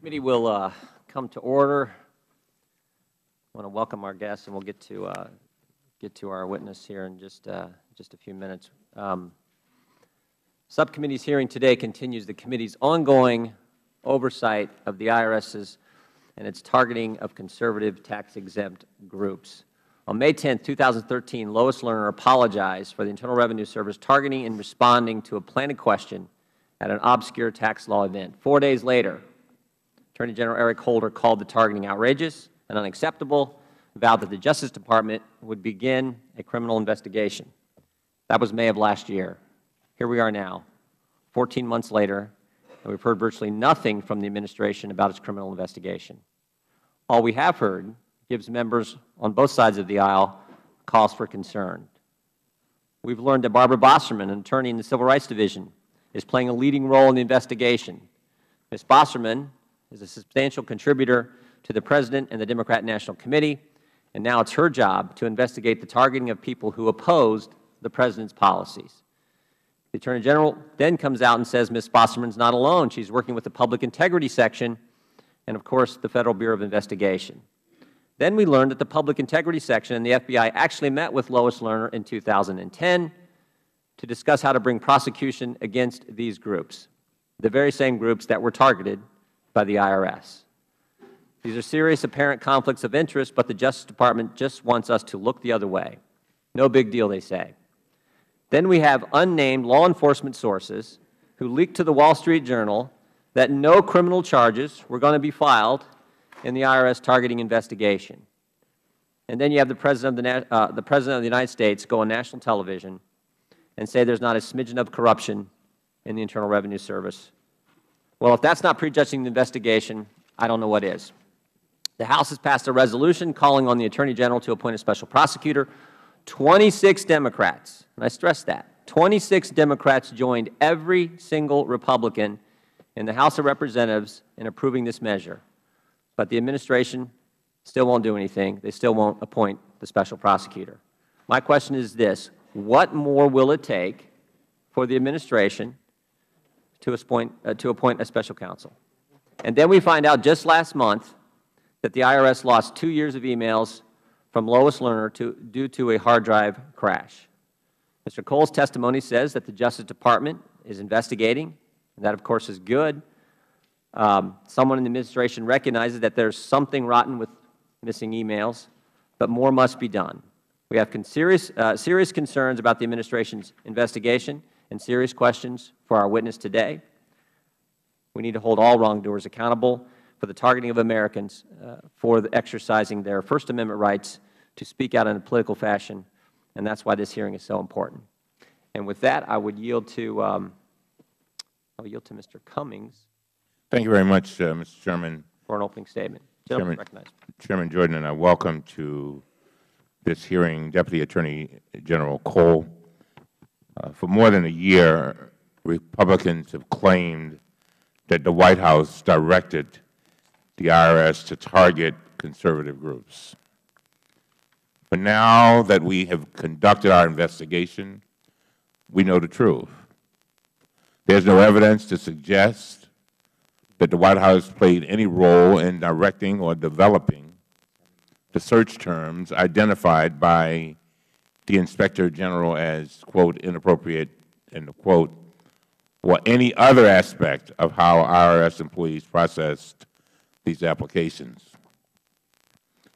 Committee will come to order. I want to welcome our guests, and we'll get to our witness here in just a few minutes. Subcommittee's hearing today continues the committee's ongoing oversight of the IRS's and its targeting of conservative tax-exempt groups. On May 10, 2013, Lois Lerner apologized for the Internal Revenue Service targeting and responding to a planted question at an obscure tax law event. 4 days later, Attorney General Eric Holder called the targeting outrageous and unacceptable, vowed that the Justice Department would begin a criminal investigation. That was May of last year. Here we are now, 14 months later, and we've heard virtually nothing from the Administration about its criminal investigation. All we have heard gives members on both sides of the aisle cause for concern. We've learned that Barbara Bosserman, an attorney in the Civil Rights Division, is playing a leading role in the investigation. Ms. Bosserman is a substantial contributor to the President and the Democrat National Committee, and now it's her job to investigate the targeting of people who opposed the President's policies. The Attorney General then comes out and says Ms. Bosserman is not alone. She's working with the Public Integrity Section and, of course, the Federal Bureau of Investigation. Then we learned that the Public Integrity Section and the FBI actually met with Lois Lerner in 2010 to discuss how to bring prosecution against these groups, the very same groups that were targeted by the IRS. These are serious apparent conflicts of interest, but the Justice Department just wants us to look the other way. No big deal, they say. Then we have unnamed law enforcement sources who leaked to the Wall Street Journal that no criminal charges were going to be filed in the IRS targeting investigation. And then you have the President of the United States go on national television and say there's not a smidgen of corruption in the Internal Revenue Service. Well, if that's not prejudging the investigation, I don't know what is. The House has passed a resolution calling on the Attorney General to appoint a special prosecutor. 26 Democrats, and I stress that, 26 Democrats joined every single Republican in the House of Representatives in approving this measure. But the Administration still won't do anything. They still won't appoint the special prosecutor. My question is this: what more will it take for the Administration to appoint a special counsel? And then we find out just last month that the IRS lost 2 years of emails from Lois Lerner due to a hard drive crash. Mr. Cole's testimony says that the Justice Department is investigating, and that, of course, is good. Someone in the Administration recognizes that there's something rotten with missing emails, but more must be done. We have serious concerns about the Administration's investigation and serious questions for our witness today. We need to hold all wrongdoers accountable for the targeting of Americans for exercising their First Amendment rights to speak out in a political fashion, and that's why this hearing is so important. And with that, I would yield to Mr. Cummings. Thank you very much, Mr. Chairman. For an opening statement. Chairman Jordan, and I welcome to this hearing Deputy Attorney General Cole. For more than a year, Republicans have claimed that the White House directed the IRS to target conservative groups. But now that we have conducted our investigation, we know the truth. There's no evidence to suggest that the White House played any role in directing or developing the search terms identified by the Inspector General as, quote, inappropriate, end of quote, or any other aspect of how IRS employees processed these applications.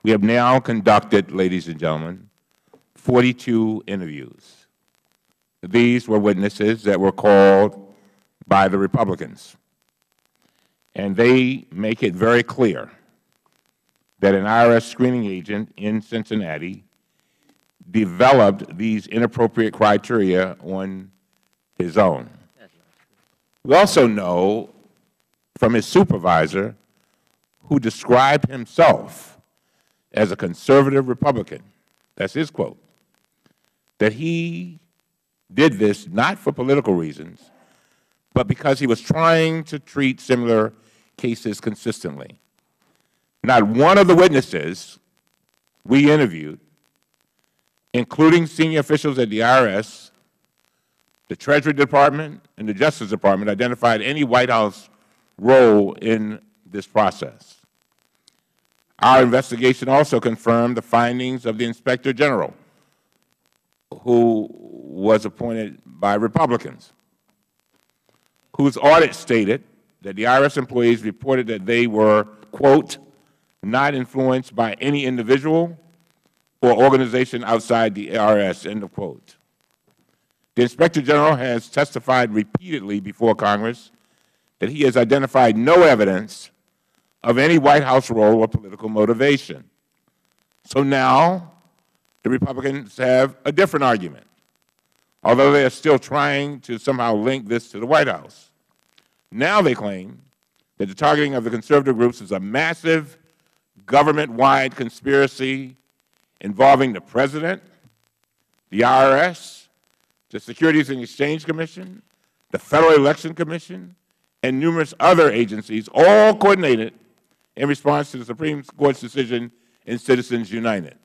We have now conducted, ladies and gentlemen, 42 interviews. These were witnesses that were called by the Republicans, and they make it very clear that an IRS screening agent in Cincinnati developed these inappropriate criteria on his own. We also know from his supervisor, who described himself as a conservative Republican, that's his quote, that he did this not for political reasons, but because he was trying to treat similar cases consistently. Not one of the witnesses we interviewed, including senior officials at the IRS, the Treasury Department, and the Justice Department, identified any White House role in this process. Our investigation also confirmed the findings of the Inspector General, who was appointed by Republicans, whose audit stated that the IRS employees reported that they were, quote, not influenced by any individual or organization outside the IRS, end of quote. The Inspector General has testified repeatedly before Congress that he has identified no evidence of any White House role or political motivation. So now the Republicans have a different argument, although they are still trying to somehow link this to the White House. Now they claim that the targeting of the conservative groups is a massive government-wide conspiracy involving the President, the IRS, the Securities and Exchange Commission, the Federal Election Commission, and numerous other agencies, all coordinated in response to the Supreme Court's decision in Citizens United.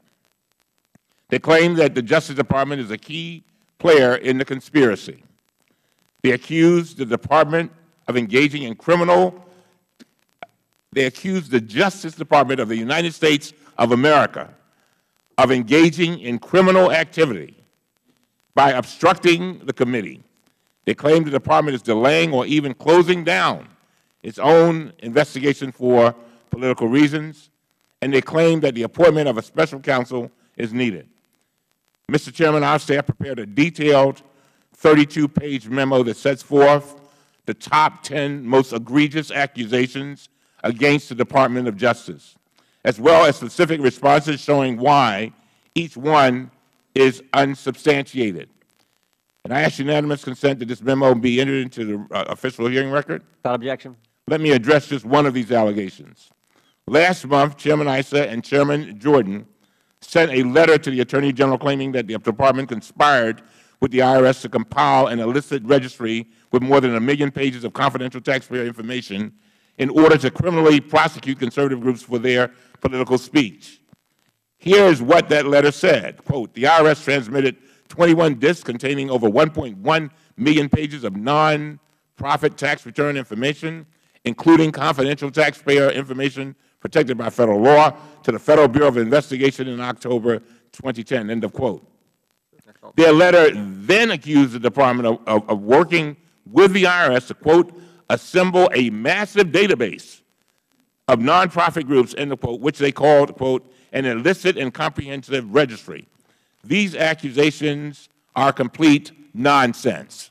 They claim that the Justice Department is a key player in the conspiracy. They accuse the Department of engaging in they accuse the Justice Department of the United States of America of engaging in criminal activity by obstructing the committee. They claim the Department is delaying or even closing down its own investigation for political reasons, and they claim that the appointment of a special counsel is needed. Mr. Chairman, our staff prepared a detailed 32-page memo that sets forth the top 10 most egregious accusations against the Department of Justice, as well as specific responses showing why each one is unsubstantiated. And I ask unanimous consent that this memo be entered into the official hearing record. Without objection. Let me address just one of these allegations. Last month, Chairman Issa and Chairman Jordan sent a letter to the Attorney General claiming that the Department conspired with the IRS to compile an illicit registry with more than 1 million pages of confidential taxpayer information in order to criminally prosecute conservative groups for their political speech. Here is what that letter said. Quote, the IRS transmitted 21 disks containing over 1.1 million pages of non-profit tax return information, including confidential taxpayer information protected by federal law, to the Federal Bureau of Investigation in October 2010, end of quote. Their letter then accused the Department of working with the IRS to, quote, assemble a massive database of nonprofit groups, end of quote, which they called, quote, an illicit and comprehensive registry. These accusations are complete nonsense.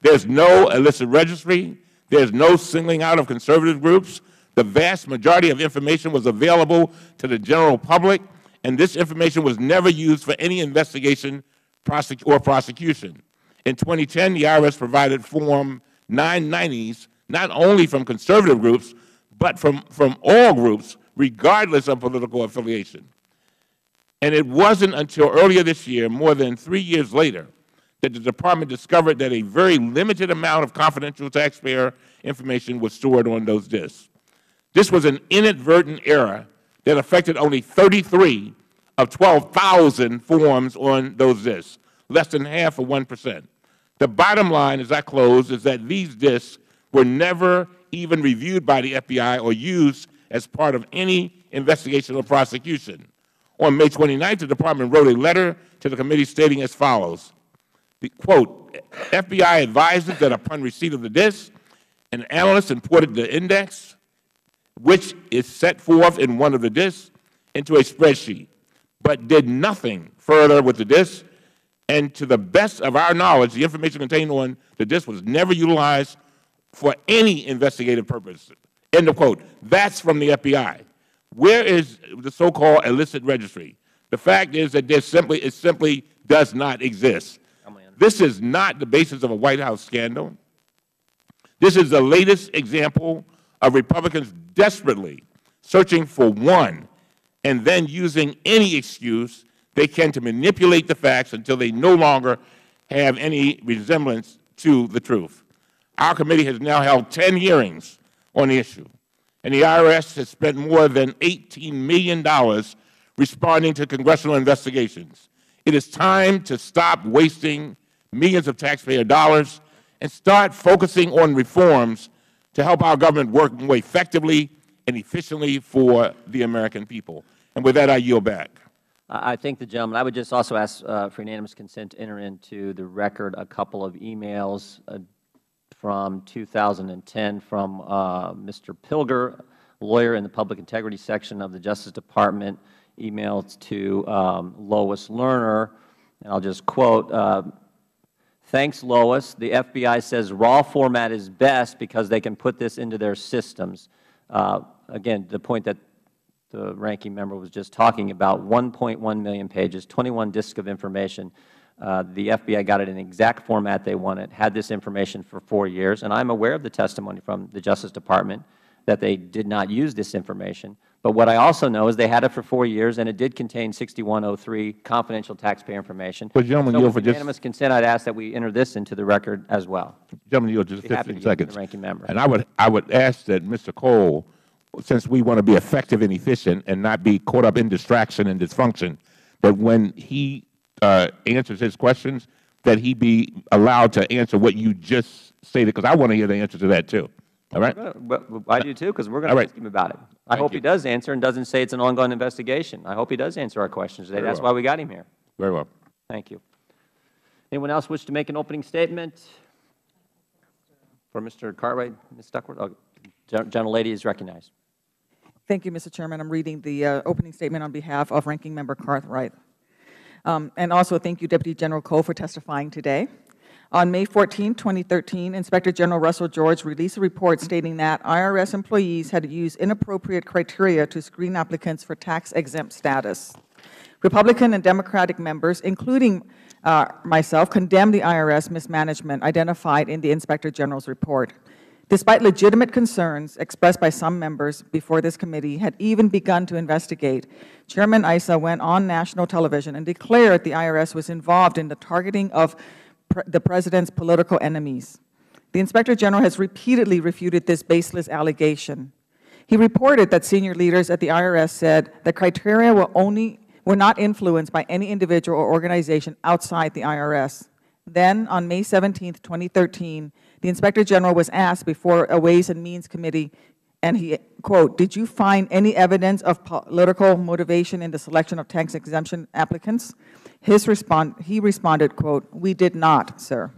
There's no illicit registry. There's no singling out of conservative groups. The vast majority of information was available to the general public, and this information was never used for any investigation or prosecution. In 2010, the IRS provided Form 990s not only from conservative groups, but from all groups, regardless of political affiliation. And it wasn't until earlier this year, more than 3 years later, that the Department discovered that a very limited amount of confidential taxpayer information was stored on those disks. This was an inadvertent error that affected only 33 of 12,000 forms on those disks, less than half of 1%. The bottom line, as I close, is that these disks were never even reviewed by the FBI or used as part of any investigation or prosecution. On May 29th, the Department wrote a letter to the committee stating as follows, quote, FBI advises that upon receipt of the disk, an analyst imported the index, which is set forth in one of the disks, into a spreadsheet, but did nothing further with the disk, and to the best of our knowledge, the information contained on the disk was never utilized for any investigative purpose, end of quote. That's from the FBI. Where is the so-called illicit registry? The fact is that it simply does not exist. This is not the basis of a White House scandal. This is the latest example of Republicans desperately searching for one and then using any excuse they can to manipulate the facts until they no longer have any resemblance to the truth. Our committee has now held 10 hearings on the issue, and the IRS has spent more than $18 million responding to congressional investigations. It is time to stop wasting millions of taxpayer dollars and start focusing on reforms to help our government work more effectively and efficiently for the American people. And with that, I yield back. I thank the gentleman. I would just also ask for unanimous consent to enter into the record a couple of emails from 2010 from Mr. Pilger, lawyer in the Public Integrity Section of the Justice Department, emails to Lois Lerner, and I'll just quote, "Thanks, Lois. The FBI says raw format is best because they can put this into their systems." Again, the point that the ranking member was just talking about, 1.1 million pages, 21 disks of information. The FBI got it in the exact format they wanted, had this information for 4 years, and I'm aware of the testimony from the Justice Department that they did not use this information. But what I also know is they had it for 4 years, and it did contain 6103 confidential taxpayer information. But gentlemen, so with unanimous consent, I'd ask that we enter this into the record as well. Gentlemen, yield just 15 seconds. The ranking member. And I would ask that Mr. Cole, since we want to be effective and efficient and not be caught up in distraction and dysfunction, that when he answers his questions, that he be allowed to answer what you just stated, because I want to hear the answer to that too. All right? I do too, because we're going to ask him about it. I hope he does answer and doesn't say it's an ongoing investigation. I hope he does answer our questions today. That's why we got him here. Very well. Thank you. Anyone else wish to make an opening statement? For Mr. Cartwright, Ms. Duckworth? Oh, gentlelady is recognized. Thank you, Mr. Chairman. I'm reading the opening statement on behalf of Ranking Member Cartwright. And also thank you, Deputy General Cole, for testifying today. On May 14, 2013, Inspector General Russell George released a report stating that IRS employees had used inappropriate criteria to screen applicants for tax-exempt status. Republican and Democratic members, including myself, condemned the IRS mismanagement identified in the Inspector General's report. Despite legitimate concerns expressed by some members before this committee had even begun to investigate, Chairman Issa went on national television and declared the IRS was involved in the targeting of the President's political enemies. The Inspector General has repeatedly refuted this baseless allegation. He reported that senior leaders at the IRS said the criteria were not influenced by any individual or organization outside the IRS. Then, on May 17, 2013, the Inspector General was asked before a Ways and Means Committee, and he, quote, "Did you find any evidence of political motivation in the selection of tax exemption applicants?" He responded, quote, "We did not, sir."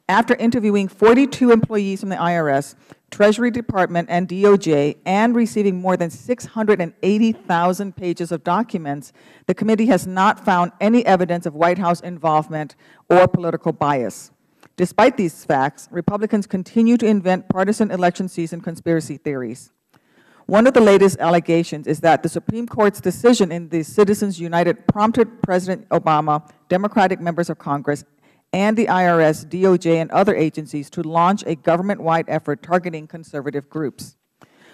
After interviewing 42 employees from the IRS, Treasury Department, and DOJ, and receiving more than 680,000 pages of documents, the committee has not found any evidence of White House involvement or political bias. Despite these facts, Republicans continue to invent partisan election season conspiracy theories. One of the latest allegations is that the Supreme Court's decision in the Citizens United prompted President Obama, Democratic members of Congress, and the IRS, DOJ, and other agencies to launch a government-wide effort targeting conservative groups.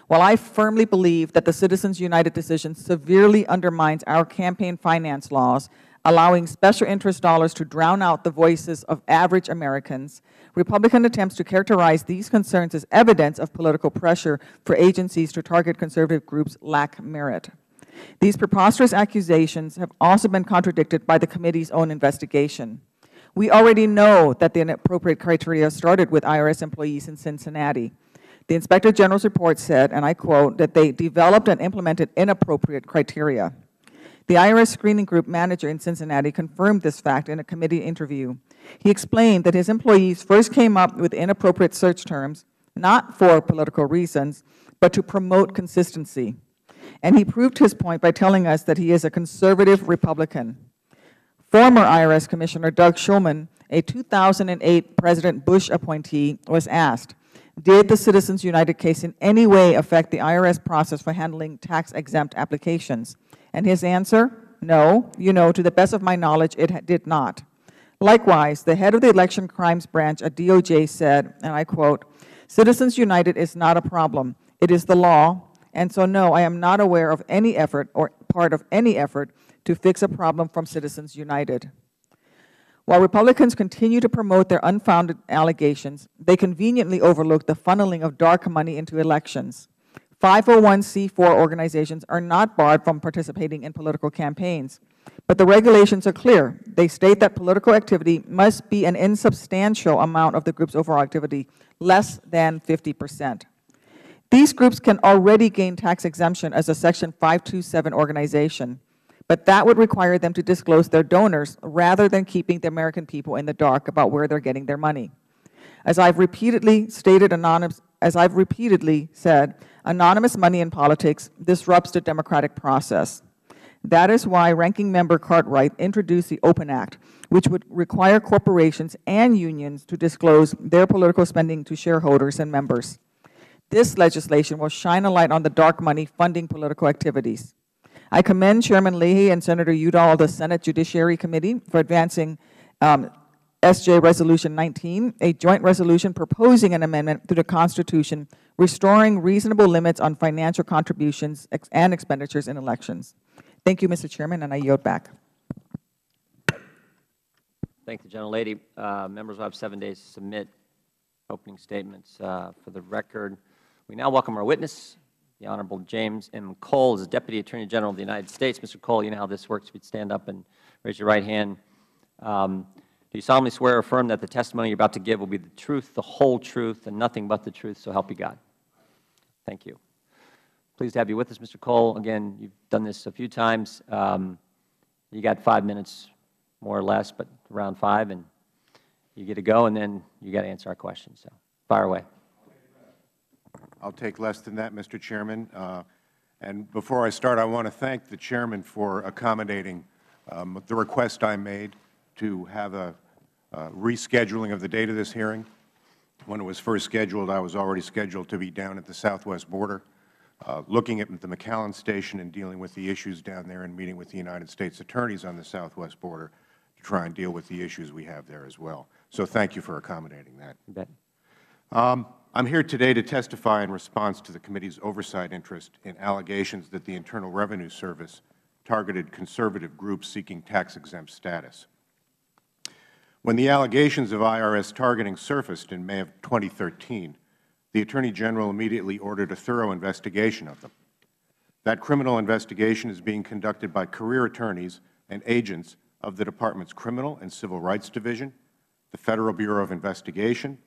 While I firmly believe that the Citizens United decision severely undermines our campaign finance laws, allowing special interest dollars to drown out the voices of average Americans, Republican attempts to characterize these concerns as evidence of political pressure for agencies to target conservative groups lack merit. These preposterous accusations have also been contradicted by the committee's own investigation. We already know that the inappropriate criteria started with IRS employees in Cincinnati. The Inspector General's report said, and I quote, that they developed and implemented inappropriate criteria. The IRS screening group manager in Cincinnati confirmed this fact in a committee interview. He explained that his employees first came up with inappropriate search terms, not for political reasons, but to promote consistency. And he proved his point by telling us that he is a conservative Republican. Former IRS Commissioner Doug Shulman, a 2008 President Bush appointee, was asked, did the Citizens United case in any way affect the IRS process for handling tax-exempt applications? And his answer, no, to the best of my knowledge, it did not. Likewise, the head of the Election Crimes Branch at DOJ said, and I quote, Citizens United is not a problem. It is the law, and so no, I am not aware of any effort or part of any effort to fix a problem from Citizens United. While Republicans continue to promote their unfounded allegations, they conveniently overlook the funneling of dark money into elections. 501c4 organizations are not barred from participating in political campaigns, but the regulations are clear. They state that political activity must be an insubstantial amount of the group's overall activity, less than 50%. These groups can already gain tax exemption as a Section 527 organization, but that would require them to disclose their donors rather than keeping the American people in the dark about where they're getting their money. As I've repeatedly said, anonymous money in politics disrupts the democratic process. That is why Ranking Member Cartwright introduced the OPEN Act, which would require corporations and unions to disclose their political spending to shareholders and members. This legislation will shine a light on the dark money funding political activities. I commend Chairman Leahy and Senator Udall of the Senate Judiciary Committee for advancing SJ Resolution 19, a joint resolution proposing an amendment to the Constitution restoring reasonable limits on financial contributions and expenditures in elections. Thank you, Mr. Chairman, and I yield back. Thank the gentlelady. Members will have 7 days to submit opening statements. For the record, we now welcome our witness, the Honorable James M. Cole, as Deputy Attorney General of the United States. Mr. Cole, you know how this works. If you'd stand up and raise your right hand. Do you solemnly swear or affirm that the testimony you're about to give will be the truth, the whole truth, and nothing but the truth, so help you God? Thank you. Pleased to have you with us, Mr. Cole. Again, you've done this a few times. You got 5 minutes, more or less, but around 5, and you get to go, and then you got to answer our questions. So fire away. I'll take less than that, Mr. Chairman. And before I start, I want to thank the Chairman for accommodating the request I made to have a rescheduling of the date of this hearing. When it was first scheduled, I was already scheduled to be down at the southwest border, looking at the McAllen Station and dealing with the issues down there and meeting with the United States attorneys on the southwest border to try and deal with the issues we have there as well. So thank you for accommodating that. You bet. I'm here today to testify in response to the committee's oversight interest in allegations that the Internal Revenue Service targeted conservative groups seeking tax-exempt status. When the allegations of IRS targeting surfaced in May of 2013, the Attorney General immediately ordered a thorough investigation of them. That criminal investigation is being conducted by career attorneys and agents of the Department's Criminal and Civil Rights Division, the Federal Bureau of Investigation,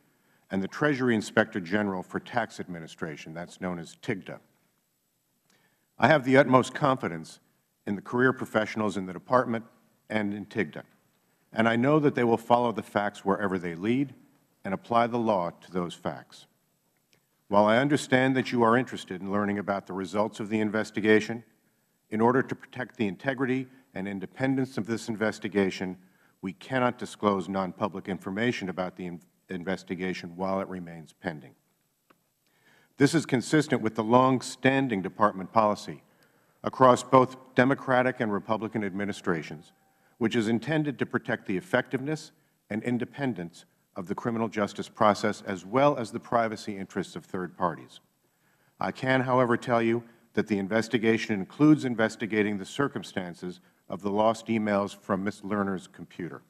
and the Treasury Inspector General for Tax Administration, that's known as TIGTA. I have the utmost confidence in the career professionals in the Department and in TIGTA, and I know that they will follow the facts wherever they lead and apply the law to those facts. While I understand that you are interested in learning about the results of the investigation, in order to protect the integrity and independence of this investigation, we cannot disclose non-public information about the investigation while it remains pending. This is consistent with the long-standing Department policy across both Democratic and Republican administrations, which is intended to protect the effectiveness and independence of the criminal justice process as well as the privacy interests of third parties. I can, however, tell you that the investigation includes investigating the circumstances of the lost emails from Ms. Lerner's computer.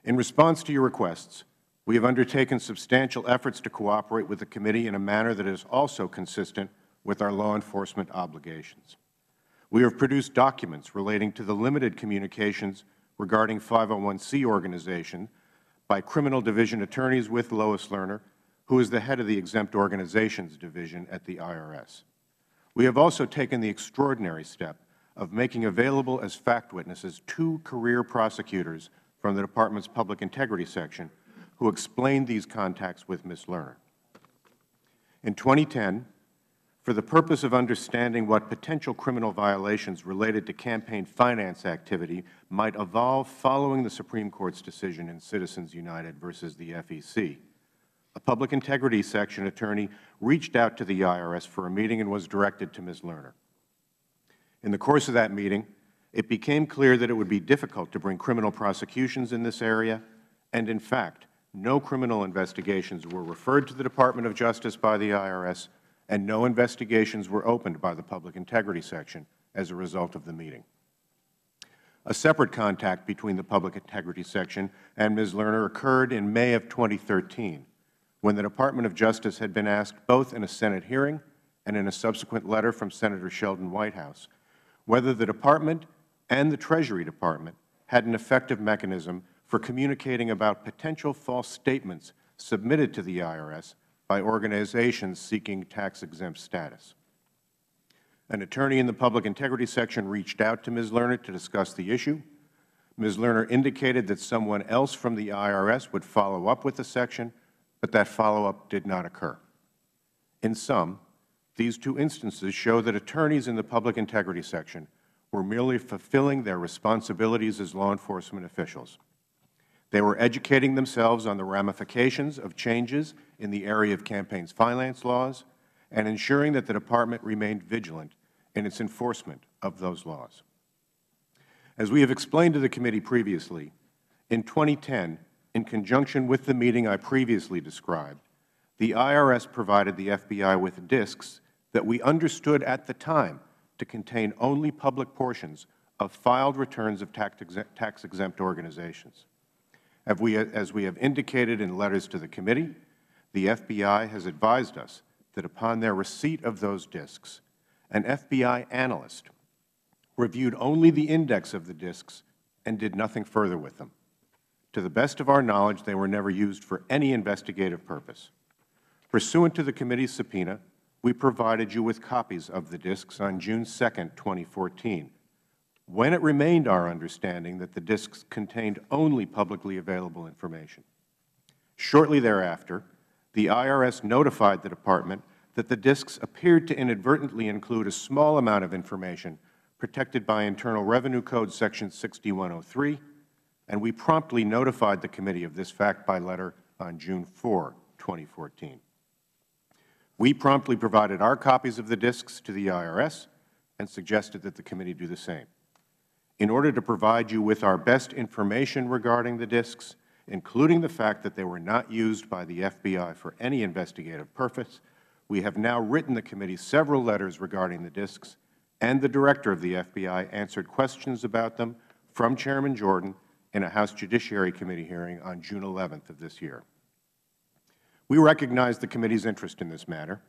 In response to your requests, we have undertaken substantial efforts to cooperate with the committee in a manner that is also consistent with our law enforcement obligations. We have produced documents relating to the limited communications regarding 501c organization by Criminal Division attorneys with Lois Lerner, who is the head of the Exempt Organizations Division at the IRS. We have also taken the extraordinary step of making available as fact witnesses 2 career prosecutors from the Department's Public Integrity Section who explained these contacts with Ms. Lerner. In 2010, for the purpose of understanding what potential criminal violations related to campaign finance activity might evolve following the Supreme Court's decision in Citizens United versus the FEC, a Public Integrity Section attorney reached out to the IRS for a meeting and was directed to Ms. Lerner. In the course of that meeting, it became clear that it would be difficult to bring criminal prosecutions in this area, and in fact, no criminal investigations were referred to the Department of Justice by the IRS, and no investigations were opened by the Public Integrity Section as a result of the meeting. A separate contact between the Public Integrity Section and Ms. Lerner occurred in May of 2013, when the Department of Justice had been asked both in a Senate hearing and in a subsequent letter from Senator Sheldon Whitehouse whether the Department and the Treasury Department had an effective mechanism for communicating about potential false statements submitted to the IRS by organizations seeking tax-exempt status. An attorney in the Public Integrity section reached out to Ms. Lerner to discuss the issue. Ms. Lerner indicated that someone else from the IRS would follow up with the section, but that follow-up did not occur. In sum, these two instances show that attorneys in the Public Integrity section were merely fulfilling their responsibilities as law enforcement officials. They were educating themselves on the ramifications of changes in the area of campaign finance laws and ensuring that the Department remained vigilant in its enforcement of those laws. As we have explained to the committee previously, in 2010, in conjunction with the meeting I previously described, the IRS provided the FBI with disks that we understood at the time to contain only public portions of filed returns of tax-exempt organizations. As we have indicated in letters to the committee, the FBI has advised us that upon their receipt of those disks, an FBI analyst reviewed only the index of the disks and did nothing further with them. To the best of our knowledge, they were never used for any investigative purpose. Pursuant to the committee's subpoena, we provided you with copies of the disks on June 2, 2014, when it remained our understanding that the disks contained only publicly available information. Shortly thereafter, the IRS notified the Department that the disks appeared to inadvertently include a small amount of information protected by Internal Revenue Code Section 6103, and we promptly notified the committee of this fact by letter on June 4, 2014. We promptly provided our copies of the disks to the IRS and suggested that the committee do the same. In order to provide you with our best information regarding the disks, including the fact that they were not used by the FBI for any investigative purpose, we have now written the committee several letters regarding the disks, and the Director of the FBI answered questions about them from Chairman Jordan in a House Judiciary Committee hearing on June 11th of this year. We recognize the committee's interest in this matter.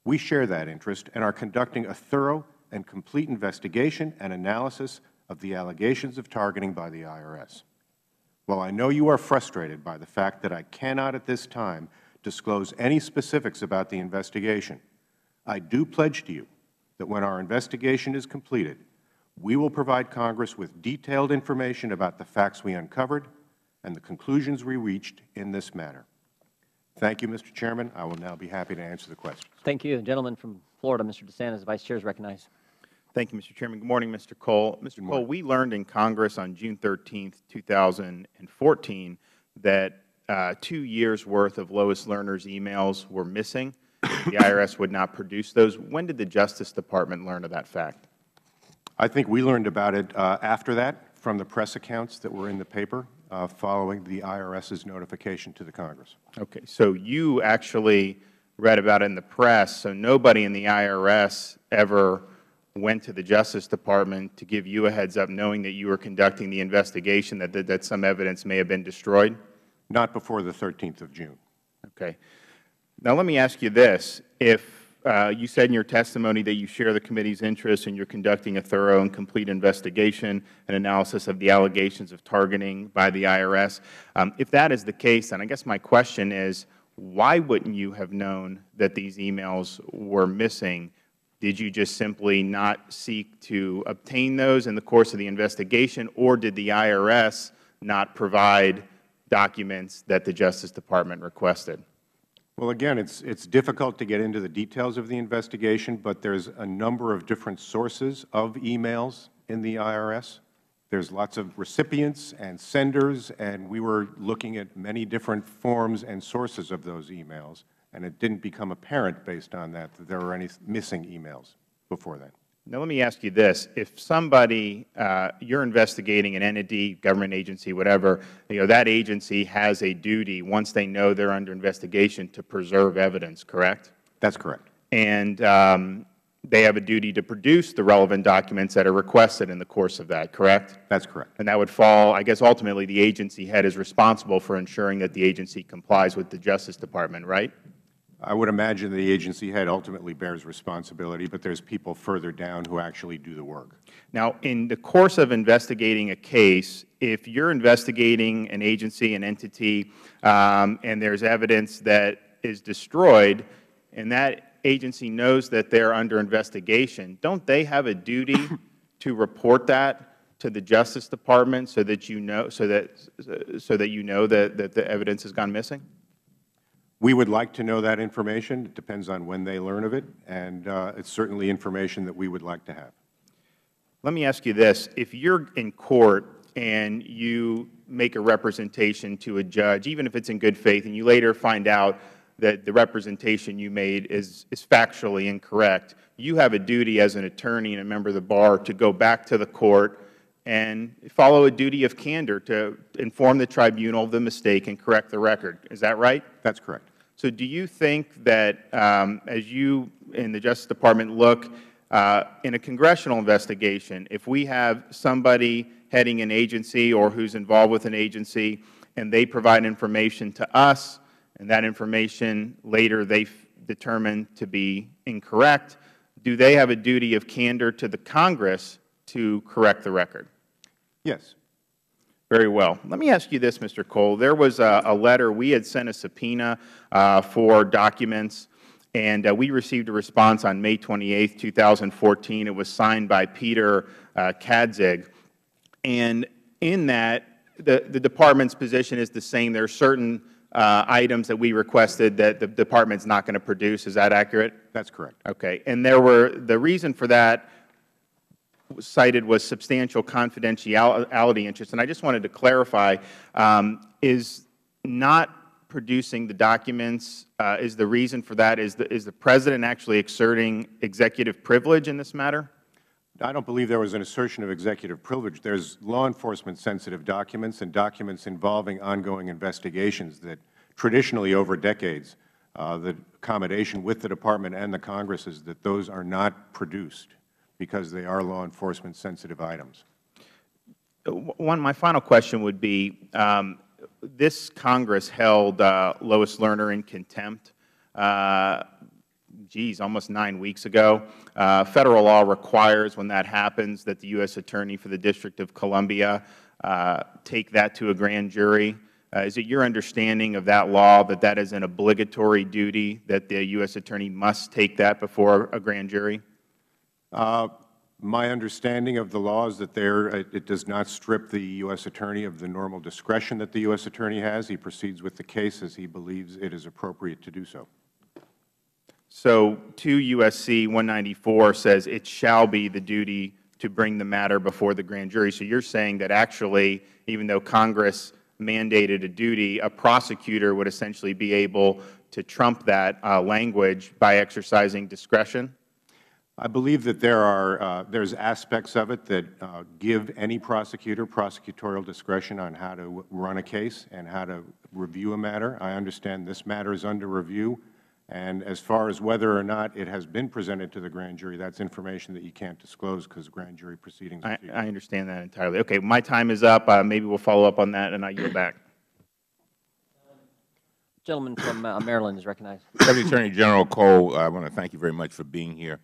We share that interest and are conducting a thorough and complete investigation and analysis of the allegations of targeting by the IRS. While I know you are frustrated by the fact that I cannot at this time disclose any specifics about the investigation, I do pledge to you that when our investigation is completed, we will provide Congress with detailed information about the facts we uncovered and the conclusions we reached in this matter. Thank you, Mr. Chairman. I will now be happy to answer the questions. Thank you. The gentleman from Florida, Mr. DeSantis, the Vice Chair, is recognized. Thank you, Mr. Chairman. Good morning, Mr. Cole. Mr. Cole, we learned in Congress on June 13, 2014 that 2 years' worth of Lois Lerner's emails were missing. The IRS would not produce those. When did the Justice Department learn of that fact? I think we learned about it after that from the press accounts that were in the paper following the IRS's notification to the Congress. Okay. So you actually read about it in the press, so nobody in the IRS ever went to the Justice Department to give you a heads-up knowing that you were conducting the investigation, that some evidence may have been destroyed? Not before the 13th of June. Okay. Now, let me ask you this. If you said in your testimony that you share the committee's interest and you're conducting a thorough and complete investigation and analysis of the allegations of targeting by the IRS, if that is the case, then I guess my question is, why wouldn't you have known that these emails were missing? Did you just simply not seek to obtain those in the course of the investigation, or did the IRS not provide documents that the Justice Department requested? Well, again, it's difficult to get into the details of the investigation, but there's a number of different sources of emails in the IRS. There's lots of recipients and senders, and we were looking at many different forms and sources of those emails, and it didn't become apparent based on that that there were any missing emails before that. Now, let me ask you this. If somebody, you're investigating an entity, government agency, whatever, that agency has a duty, once they know they're under investigation, to preserve evidence, correct? That's correct. And they have a duty to produce the relevant documents that are requested in the course of that, correct? That's correct. And that would fall, I guess, ultimately the agency head is responsible for ensuring that the agency complies with the Justice Department, right? I would imagine the agency head ultimately bears responsibility, but there's people further down who actually do the work. Now, in the course of investigating a case, if you're investigating an agency, an entity, and there's evidence that is destroyed and that agency knows that they're under investigation, don't they have a duty to report that to the Justice Department so that you know that the evidence has gone missing? We would like to know that information. It depends on when they learn of it, and it's certainly information that we would like to have. Let me ask you this. If you're in court and you make a representation to a judge, even if it's in good faith, and you later find out that the representation you made is factually incorrect, you have a duty as an attorney and a member of the bar to go back to the court and follow a duty of candor to inform the tribunal of the mistake and correct the record. Is that right? That's correct. So do you think that as you in the Justice Department look in a congressional investigation, if we have somebody heading an agency or who's involved with an agency and they provide information to us and that information later they determine to be incorrect, do they have a duty of candor to the Congress to correct the record? Yes. Very well. Let me ask you this, Mr. Cole. There was a letter. We had sent a subpoena for documents, and we received a response on May 28, 2014. It was signed by Peter Kadzig. And in that, the Department's position is the same. There are certain items that we requested that the Department's not going to produce. Is that accurate? That's correct. Okay. And the reason for that cited was substantial confidentiality interest. And I just wanted to clarify, is not producing the documents, is the reason for that, is the President actually exerting executive privilege in this matter? I don't believe there was an assertion of executive privilege. There's law enforcement sensitive documents and documents involving ongoing investigations that traditionally over decades, the accommodation with the Department and the Congress is that those are not produced because they are law enforcement sensitive items. My final question would be, this Congress held Lois Lerner in contempt, almost 9 weeks ago. Federal law requires when that happens that the U.S. Attorney for the District of Columbia take that to a grand jury. Is it your understanding of that law that that is an obligatory duty, that the U.S. Attorney must take that before a grand jury? My understanding of the law is that it does not strip the U.S. Attorney of the normal discretion that the U.S. Attorney has. He proceeds with the case as he believes it is appropriate to do so. So 2 U.S.C. 194 says it shall be the duty to bring the matter before the grand jury. So you're saying that actually, even though Congress mandated a duty, a prosecutor would essentially be able to trump that language by exercising discretion? I believe that there's aspects of it that give any prosecutor prosecutorial discretion on how to run a case and how to review a matter. I understand this matter is under review, and as far as whether or not it has been presented to the grand jury, that's information that you can't disclose because grand jury proceedings. I understand that entirely. Okay, my time is up. Maybe we'll follow up on that, and I yield back. Gentleman from Maryland is recognized. Deputy Attorney General Cole, I want to thank you very much for being here,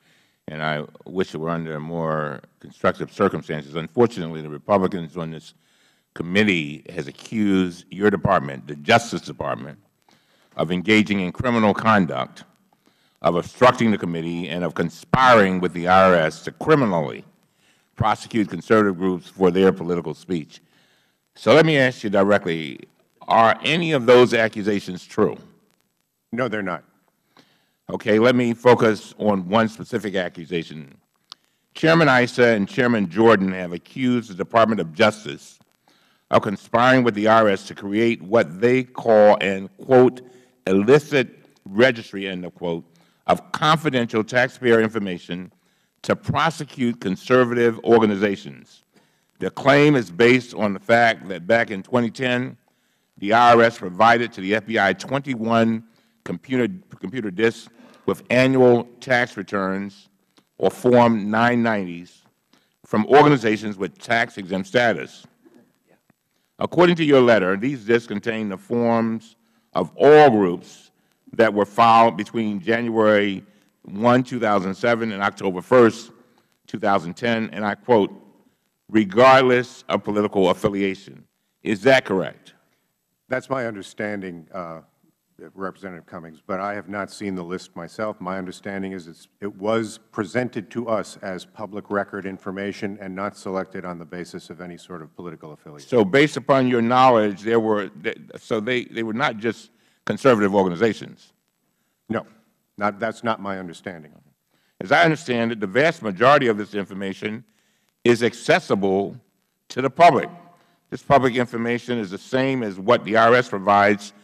and I wish it were under more constructive circumstances. Unfortunately, the Republicans on this committee has accused your department, the Justice Department, of engaging in criminal conduct, of obstructing the committee, and of conspiring with the IRS to criminally prosecute conservative groups for their political speech. So let me ask you directly, are any of those accusations true? No, they're not. Okay, let me focus on one specific accusation. Chairman Issa and Chairman Jordan have accused the Department of Justice of conspiring with the IRS to create what they call an, quote, illicit registry, end of quote, of confidential taxpayer information to prosecute conservative organizations. The claim is based on the fact that back in 2010, the IRS provided to the FBI 21 computer disks with annual tax returns, or Form 990s, from organizations with tax-exempt status. According to your letter, these disks contain the forms of all groups that were filed between January 1, 2007 and October 1, 2010, and I quote, regardless of political affiliation. Is that correct? That's my understanding, Representative Cummings, but I have not seen the list myself. My understanding is it was presented to us as public record information and not selected on the basis of any sort of political affiliation. So based upon your knowledge, they were not just conservative organizations? No, that's not my understanding. As I understand it, the vast majority of this information is accessible to the public. This public information is the same as what the IRS provides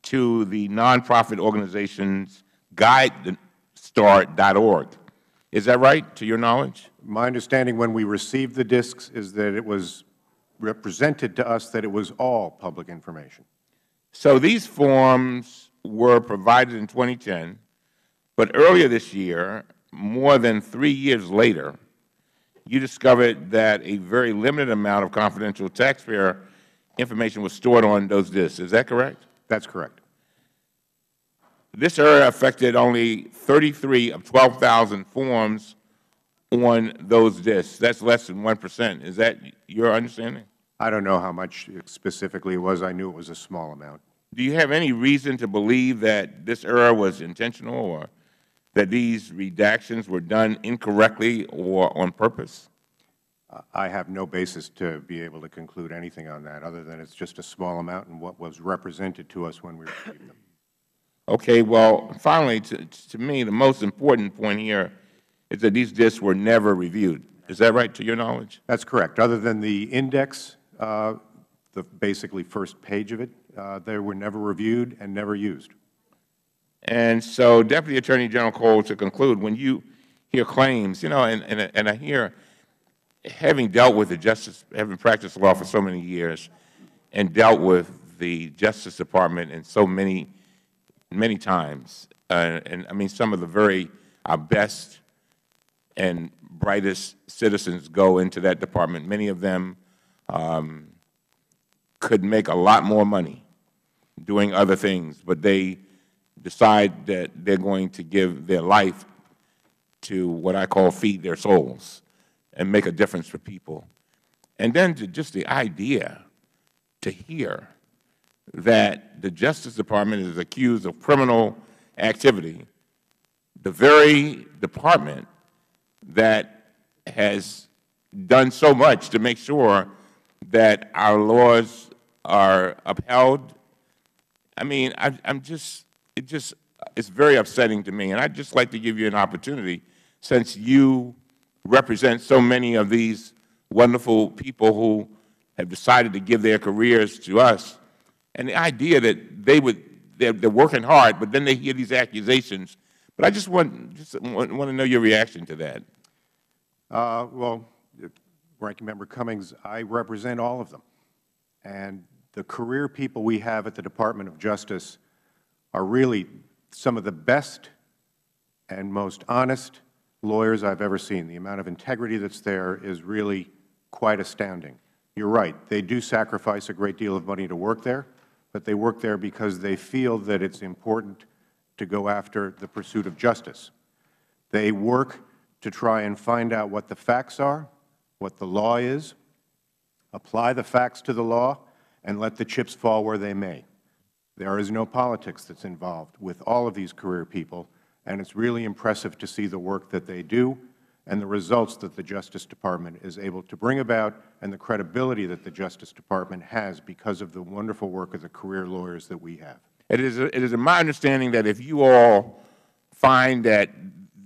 to the nonprofit organizations guidestart.org. Is that right, to your knowledge? My understanding when we received the disks is that it was represented to us that it was all public information. So these forms were provided in 2010, but earlier this year, more than 3 years later, you discovered that a very limited amount of confidential taxpayer information was stored on those disks. Is that correct? That's correct. This error affected only 33 of 12,000 forms on those disks. That's less than 1%. Is that your understanding? I don't know how much specifically it was. I knew it was a small amount. Do you have any reason to believe that this error was intentional or that these redactions were done incorrectly or on purpose? I have no basis to be able to conclude anything on that other than it's just a small amount and what was represented to us when we received them. Okay, well, finally, to me, the most important point here is that these disks were never reviewed. Is that right, to your knowledge? That's correct. Other than the index, the basically first page of it, they were never reviewed and never used. And so, Deputy Attorney General Cole, to conclude, when you hear claims, and I hear, having dealt with the Justice, having practiced law for so many years, and dealt with the Justice Department in so many times, and I mean some of our best and brightest citizens go into that department. Many of them could make a lot more money doing other things, but they decide that they're going to give their life to what I call feed their souls and make a difference for people. And then just the idea to hear that the Justice Department is accused of criminal activity, the very department that has done so much to make sure that our laws are upheld. I mean, it's very upsetting to me, and I'd just like to give you an opportunity, since you represent so many of these wonderful people who have decided to give their careers to us, and the idea that they're working hard, but then they hear these accusations. But I just want to know your reaction to that. Well, Ranking Member Cummings, I represent all of them. And the career people we have at the Department of Justice are really some of the best and most honest lawyers I've ever seen. The amount of integrity that's there is really quite astounding. You're right. They do sacrifice a great deal of money to work there, but they work there because they feel that it's important to go after the pursuit of justice. They work to try and find out what the facts are, what the law is, apply the facts to the law, and let the chips fall where they may. There is no politics that's involved with all of these career people, and it's really impressive to see the work that they do and the results that the Justice Department is able to bring about and the credibility that the Justice Department has because of the wonderful work of the career lawyers that we have. It is my understanding that if you all find that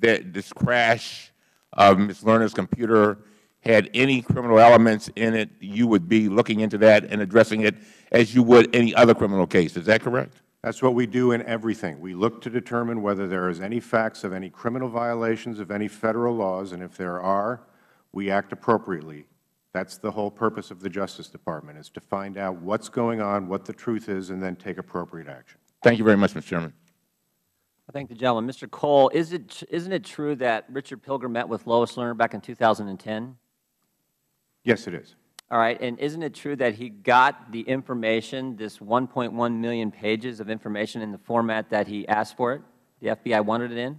this crash of Ms. Lerner's computer had any criminal elements in it, you would be looking into that and addressing it as you would any other criminal case. Is that correct? That's what we do in everything. We look to determine whether there is any facts of any criminal violations of any Federal laws, and if there are, we act appropriately. That's the whole purpose of the Justice Department, is to find out what's going on, what the truth is, and then take appropriate action. Thank you very much, Mr. Chairman. I thank the gentleman. Mr. Cole, isn't it true that Richard Pilger met with Lois Lerner back in 2010? Yes, it is. All right, and isn't it true that he got the information, this 1.1 million pages of information, in the format that he asked for it? The FBI wanted it in?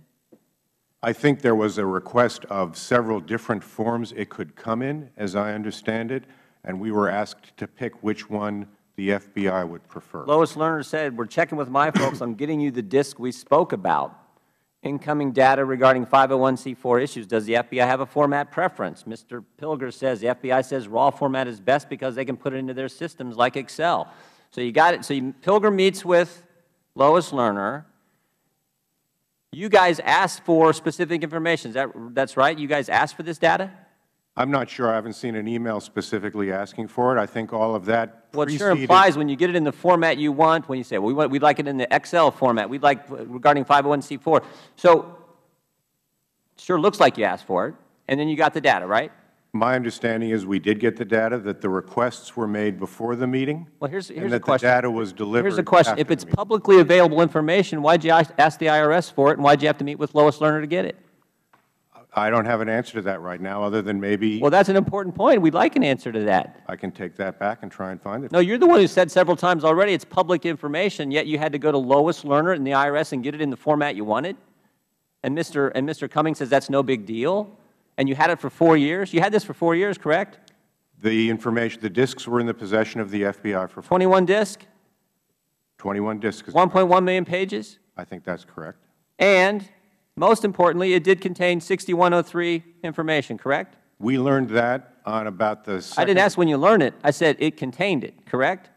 I think there was a request of several different forms it could come in, as I understand it, and we were asked to pick which one the FBI would prefer. Lois Lerner said, we're checking with my folks on getting you the disk we spoke about. Incoming data regarding 501c4 issues. Does the FBI have a format preference? Mr. Pilger says the FBI says raw format is best because they can put it into their systems like Excel. So you got it. So Pilger meets with Lois Lerner. You guys asked for specific information. That's right? You guys asked for this data? I'm not sure. I haven't seen an email specifically asking for it. I think all of that Well, it sure implies when you get it in the format you want, when you say, well, we'd like it in the Excel format, we'd like regarding 501c4. So it sure looks like you asked for it, and then you got the data, right? My understanding is we did get the data, that the requests were made before the meeting, well, here's and a that question. the data was delivered Here's a question. after If it's the meeting. publicly available information, why did you ask the IRS for it, and why did you have to meet with Lois Lerner to get it? I don't have an answer to that right now, other than maybe Well, that's an important point. We'd like an answer to that. I can take that back and try and find it. No, you're the one who said several times already it's public information, yet you had to go to Lois Lerner in the IRS and get it in the format you wanted? And Mr. Cummings says that's no big deal? And you had it for 4 years? You had this for 4 years, correct? The information, the disks were in the possession of the FBI for 21 disk, 21 disks. 1.1 million pages, I think that's correct. and most importantly, it did contain 6103 information, correct? We learned that on about the second. I didn't ask when you learned it. I said it contained it, correct?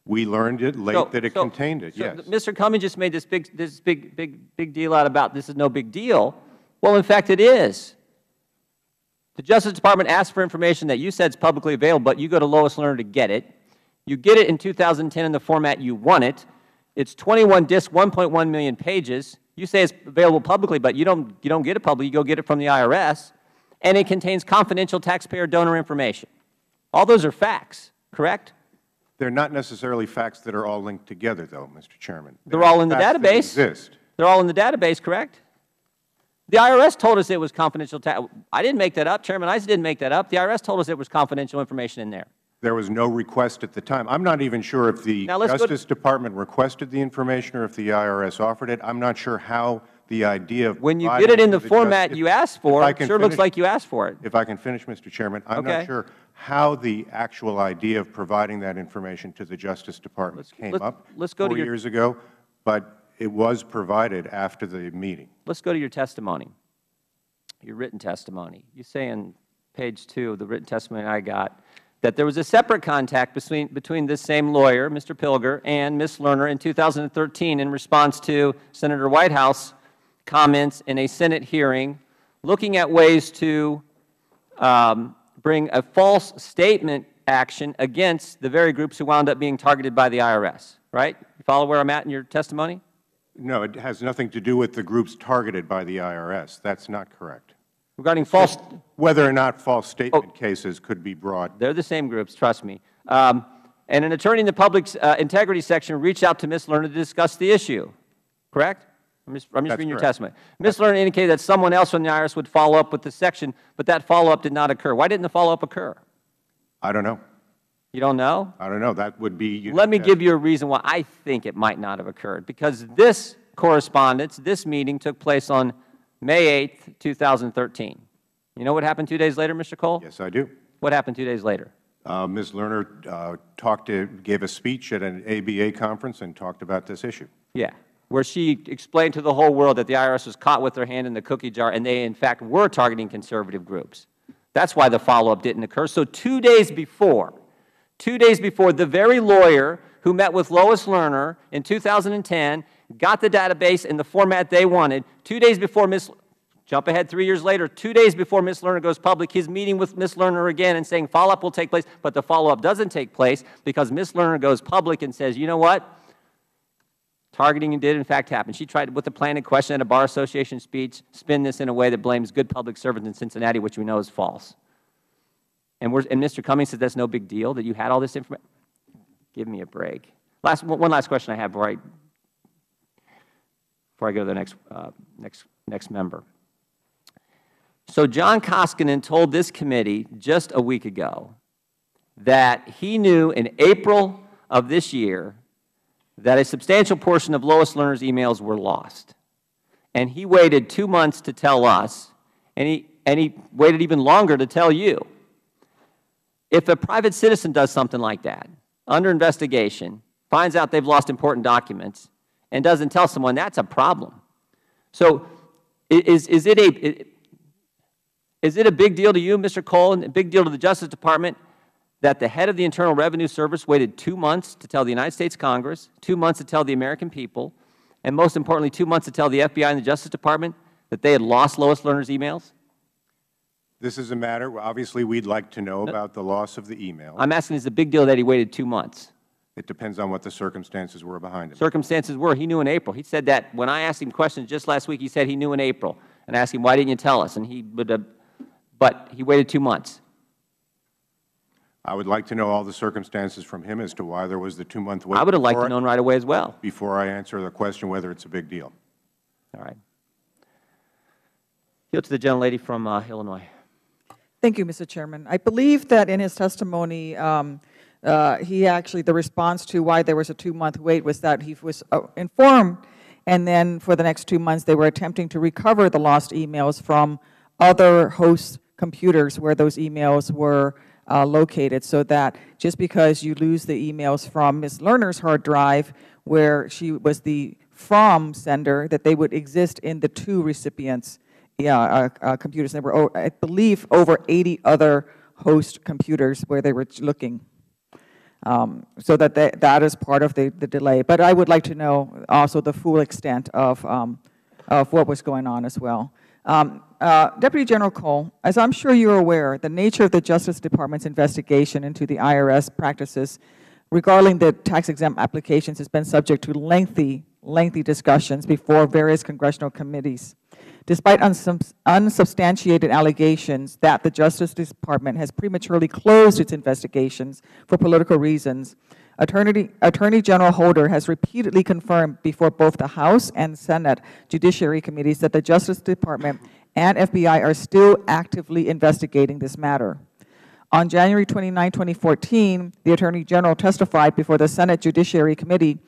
We learned it late that it contained it, yes. Mr. Cummings just made this big deal out about this is no big deal. Well, in fact, it is. The Justice Department asked for information that you said is publicly available, but you go to Lois Lerner to get it. You get it in 2010 in the format you want it. It's 21 disks, 1.1 million pages. You say it's available publicly, but you don't get it publicly. You go get it from the IRS, and it contains confidential taxpayer donor information. All those are facts, correct? They're not necessarily facts that are all linked together, though, Mr. Chairman. They're all in the Facts that database. exist. They're all in the database, correct? The IRS told us it was confidential. I didn't make that up. Chairman Issa didn't make that up. The IRS told us it was confidential information in there. There was no request at the time. I'm not even sure if the Justice Department requested the information or if the IRS offered it. I'm not sure how the idea of when you get it in the format you asked for, it sure looks like you asked for it. If I can finish, Mr. Chairman, I'm not sure how the actual idea of providing that information to the Justice Department came up 4 years ago, but it was provided after the meeting. Let's go to your testimony, your written testimony. You say on page 2 of the written testimony I got that there was a separate contact between this same lawyer, Mr. Pilger, and Ms. Lerner in 2013 in response to Senator Whitehouse comments in a Senate hearing looking at ways to bring a false statement action against the very groups who wound up being targeted by the IRS, right? You follow where I'm at in your testimony? No, it has nothing to do with the groups targeted by the IRS. That's not correct. Regarding false, whether or not false statement cases could be brought. They're the same groups, trust me. And an attorney in the public integrity section reached out to Ms. Lerner to discuss the issue, correct? I'm just reading your testimony. Ms. Lerner indicated that someone else from the IRS would follow up with the section, but that follow-up did not occur. Why didn't the follow-up occur? I don't know. You don't know? I don't know. That would be. Let me give you a reason why I think it might not have occurred. Because this correspondence, this meeting took place on May 8th, 2013. You know what happened 2 days later, Mr. Cole? Yes, I do. What happened 2 days later? Ms. Lerner gave a speech at an ABA conference and talked about this issue. Yeah, where she explained to the whole world that the IRS was caught with their hand in the cookie jar and they, in fact, were targeting conservative groups. That's why the follow-up didn't occur. So 2 days before, the very lawyer who met with Lois Lerner in 2010 got the database in the format they wanted. 2 days before jump ahead 3 years later, 2 days before Ms. Lerner goes public, he's meeting with Ms. Lerner again and saying follow-up will take place, but the follow-up doesn't take place because Ms. Lerner goes public and says, you know what? Targeting did, in fact, happen. She tried, with a planted question at a Bar Association speech, spin this in a way that blames good public servants in Cincinnati, which we know is false. And Mr. Cummings says that's no big deal, that you had all this information. Give me a break. One last question I have before I go to the next member. So John Koskinen told this committee just a week ago that he knew in April of this year that a substantial portion of Lois Lerner's emails were lost. And he waited 2 months to tell us, and he waited even longer to tell you. If a private citizen does something like that, under investigation, finds out they've lost important documents, and doesn't tell someone, that's a problem. So is it a big deal to you, Mr. Cole, and a big deal to the Justice Department that the head of the Internal Revenue Service waited 2 months to tell the United States Congress, 2 months to tell the American people, and most importantly, 2 months to tell the FBI and the Justice Department that they had lost Lois Lerner's emails? This is a matter, obviously, we'd like to know about the loss of the email. I'm asking, is it a big deal that he waited 2 months? It depends on what the circumstances were behind it. Circumstances were, he knew in April. He said that when I asked him questions just last week, he said he knew in April. And I asked him, why didn't you tell us? And he would have, but he waited 2 months. I would like to know all the circumstances from him as to why there was the 2-month wait. I would have liked to know right away as well. Before I answer the question whether it's a big deal. All right. Yield to the gentlelady from Illinois. Thank you, Mr. Chairman. I believe that in his testimony, the response to why there was a 2-month wait was that he was informed, and then for the next 2 months they were attempting to recover the lost emails from other host computers where those emails were located, so that just because you lose the emails from Ms. Lerner's hard drive, where she was the from sender, that they would exist in the 2 recipients' computers. There were, I believe, over 80 other host computers where they were looking. So that is part of the delay. But I would like to know also the full extent of what was going on as well. Deputy General Cole, as I'm sure you're aware, the nature of the Justice Department's investigation into the IRS practices regarding the tax-exempt applications has been subject to lengthy discussions before various congressional committees. Despite unsubstantiated allegations that the Justice Department has prematurely closed its investigations for political reasons, Attorney General Holder has repeatedly confirmed before both the House and Senate Judiciary Committees that the Justice Department and FBI are still actively investigating this matter. On January 29, 2014, the Attorney General testified before the Senate Judiciary Committee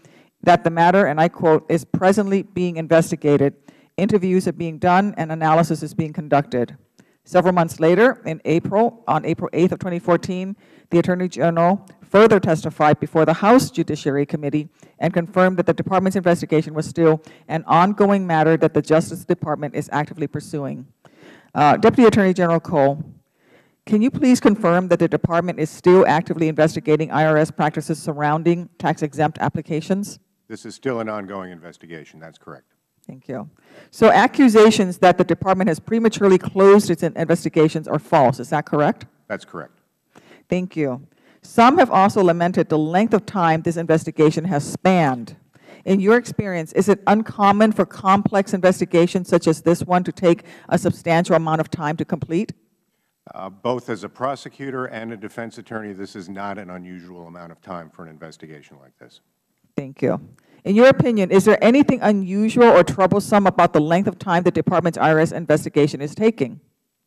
that the matter, and I quote, is presently being investigated, interviews are being done, and analysis is being conducted. Several months later, on April 8th of 2014, the Attorney General further testified before the House Judiciary Committee and confirmed that the Department's investigation was still an ongoing matter that the Justice Department is actively pursuing. Deputy Attorney General Cole, can you please confirm that the Department is still actively investigating IRS practices surrounding tax-exempt applications? This is still an ongoing investigation. That's correct. Thank you. So accusations that the Department has prematurely closed its investigations are false. Is that correct? That's correct. Thank you. Some have also lamented the length of time this investigation has spanned. In your experience, is it uncommon for complex investigations such as this one to take a substantial amount of time to complete? Both as a prosecutor and a defense attorney, this is not an unusual amount of time for an investigation like this. Thank you. In your opinion, is there anything unusual or troublesome about the length of time the Department's IRS investigation is taking?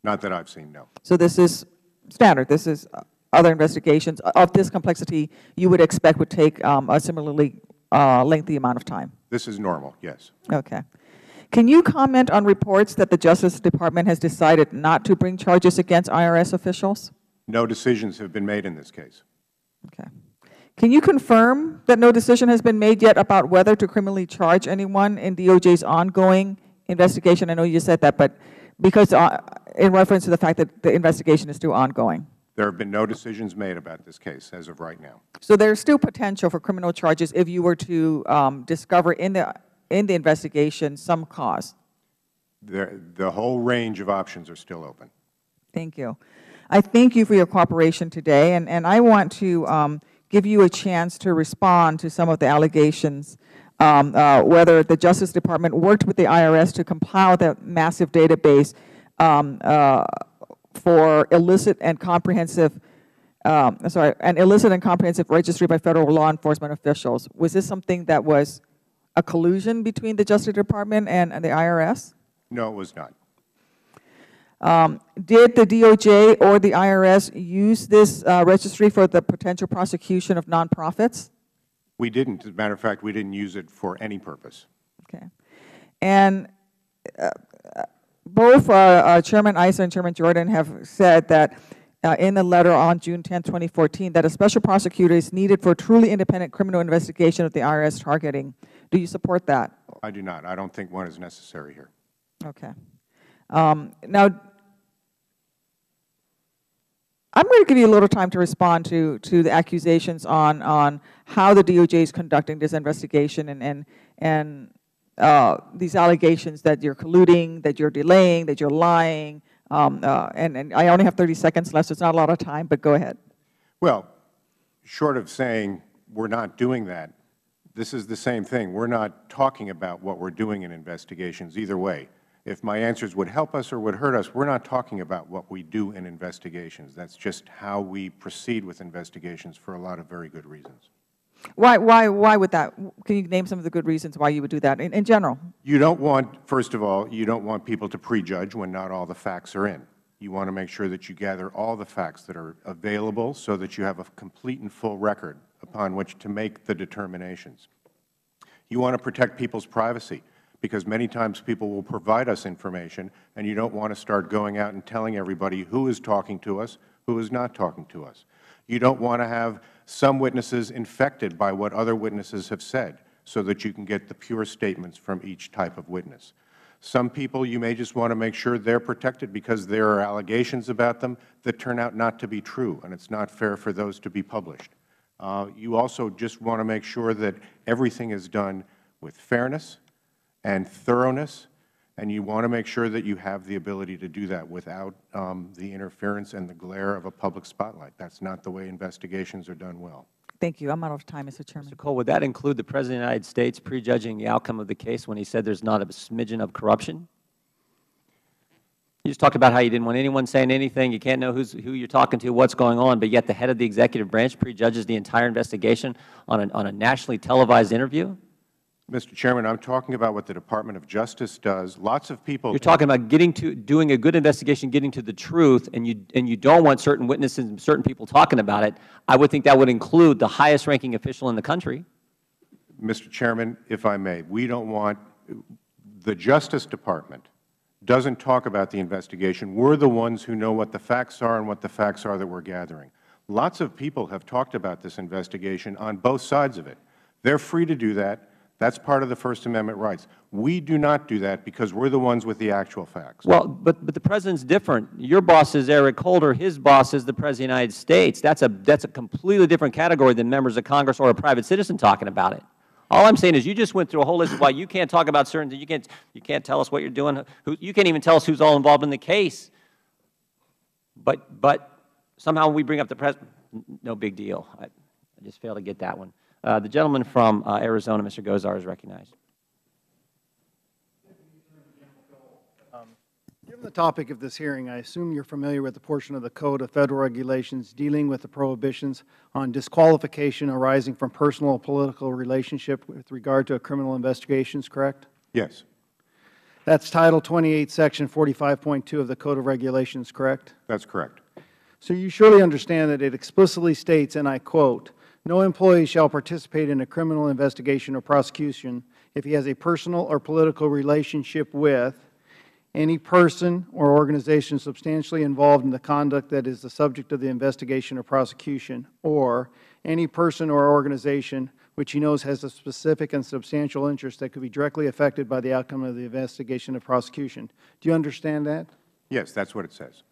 Not that I've seen, no. So this is standard. This is other investigations of this complexity you would expect would take a similarly lengthy amount of time? This is normal, yes. Okay. Can you comment on reports that the Justice Department has decided not to bring charges against IRS officials? No decisions have been made in this case. Okay. Can you confirm that no decision has been made yet about whether to criminally charge anyone in DOJ's ongoing investigation? I know you said that, but because in reference to the fact that the investigation is still ongoing. There have been no decisions made about this case as of right now. So there's still potential for criminal charges if you were to discover in the investigation some cause? The whole range of options are still open. Thank you. I thank you for your cooperation today, and I want to give you a chance to respond to some of the allegations, whether the Justice Department worked with the IRS to compile the massive database for illicit and comprehensive, an illicit and comprehensive registry by federal law enforcement officials. Was this something that was a collusion between the Justice Department and the IRS? No, it was not. Did the DOJ or the IRS use this registry for the potential prosecution of nonprofits? We didn't. As a matter of fact, we didn't use it for any purpose. Okay. And both Chairman Issa and Chairman Jordan have said that in the letter on June 10, 2014, that a special prosecutor is needed for a truly independent criminal investigation of the IRS targeting. Do you support that? I do not. I don't think one is necessary here. Okay. Now, I'm going to give you a little time to respond to the accusations on how the DOJ is conducting this investigation and these allegations that you're colluding, that you're delaying, that you're lying. And I only have 30 seconds left, so it's not a lot of time, but go ahead. Well, short of saying we're not doing that, this is the same thing. We're not talking about what we're doing in investigations either way. If my answers would help us or would hurt us, we're not talking about what we do in investigations. That's just how we proceed with investigations for a lot of very good reasons. Why would that? Can you name some of the good reasons why you would do that in general? You don't want, first of all, you don't want people to prejudge when not all the facts are in. You want to make sure that you gather all the facts that are available so that you have a complete and full record upon which to make the determinations. You want to protect people's privacy, because many times people will provide us information, and you don't want to start going out and telling everybody who is talking to us, who is not talking to us. You don't want to have some witnesses infected by what other witnesses have said, so that you can get the pure statements from each type of witness. Some people you may just want to make sure they're protected because there are allegations about them that turn out not to be true, and it's not fair for those to be published. You also just want to make sure that everything is done with fairness and thoroughness, and you want to make sure that you have the ability to do that without the interference and the glare of a public spotlight. That's not the way investigations are done well. Thank you. I'm out of time, Mr. Chairman. Mr. Cole, would that include the President of the United States prejudging the outcome of the case when he said there's not a smidgen of corruption? You just talked about how you didn't want anyone saying anything, you can't know who you're talking to, what's going on, but yet the head of the executive branch prejudges the entire investigation on a nationally televised interview? Mr. Chairman, I'm talking about what the Department of Justice does. Lots of people— You're talking about doing a good investigation, getting to the truth, and you don't want certain witnesses and certain people talking about it. I would think that would include the highest-ranking official in the country. Mr. Chairman, if I may, we don't want— the Justice Department doesn't talk about the investigation. We're the ones who know what the facts are and what the facts are that we're gathering. Lots of people have talked about this investigation on both sides of it. They're free to do that. That's part of the First Amendment rights. We do not do that because we're the ones with the actual facts. Well, but the President's different. Your boss is Eric Holder. His boss is the President of the United States. That's a completely different category than members of Congress or a private citizen talking about it. All I'm saying is you just went through a whole list of why you can't talk about certain things. You can't tell us what you're doing. You can't even tell us who's all involved in the case. But somehow we bring up the President. No big deal. I just failed to get that one. The gentleman from Arizona, Mr. Gozar, is recognized. Given the topic of this hearing, I assume you're familiar with the portion of the Code of Federal Regulations dealing with the prohibitions on disqualification arising from personal or political relationship with regard to criminal investigations, correct? Yes. That's Title 28, Section 45.2 of the Code of Regulations, correct? That's correct. So you surely understand that it explicitly states, and I quote, "No employee shall participate in a criminal investigation or prosecution if he has a personal or political relationship with any person or organization substantially involved in the conduct that is the subject of the investigation or prosecution, or any person or organization which he knows has a specific and substantial interest that could be directly affected by the outcome of the investigation or prosecution." Do you understand that? Yes, that's what it says.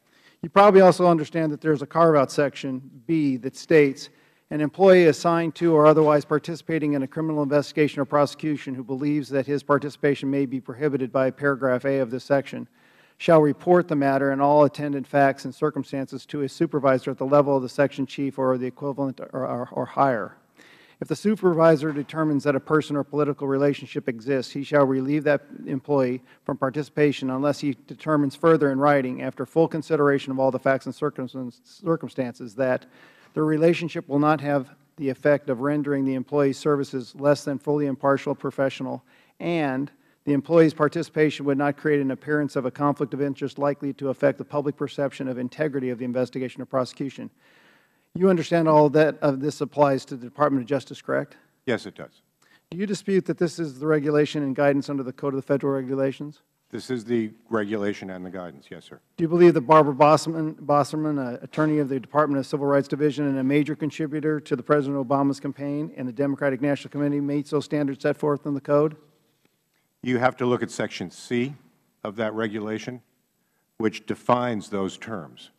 You probably also understand that there is a carve-out section, B, that states, "An employee assigned to or otherwise participating in a criminal investigation or prosecution who believes that his participation may be prohibited by paragraph A of this section shall report the matter and all attendant facts and circumstances to his supervisor at the level of the section chief or the equivalent or higher. If the supervisor determines that a person or political relationship exists, he shall relieve that employee from participation unless he determines further in writing, after full consideration of all the facts and circumstances, that the relationship will not have the effect of rendering the employee's services less than fully impartial, professional, and the employee's participation would not create an appearance of a conflict of interest likely to affect the public perception of integrity of the investigation or prosecution." You understand all that this applies to the Department of Justice, correct? Yes, it does. Do you dispute that this is the regulation and guidance under the Code of the Federal Regulations? This is the regulation and the guidance, yes, sir. Do you believe that Barbara Bosserman, attorney of the Department of Civil Rights Division and a major contributor to the President Obama's campaign and the Democratic National Committee, meets those standards set forth in the code? You have to look at Section C of that regulation, which defines those terms.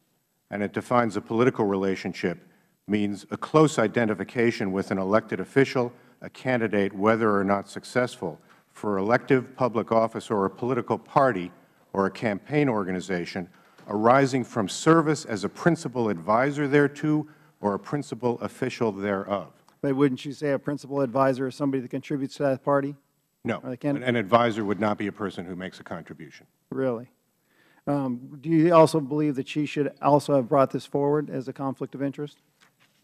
And it defines a political relationship means a close identification with an elected official, a candidate, whether or not successful, for elective public office or a political party or a campaign organization arising from service as a principal advisor thereto or a principal official thereof. But wouldn't you say a principal advisor is somebody that contributes to that party? No. An advisor would not be a person who makes a contribution. Really? Do you also believe that she should also have brought this forward as a conflict of interest?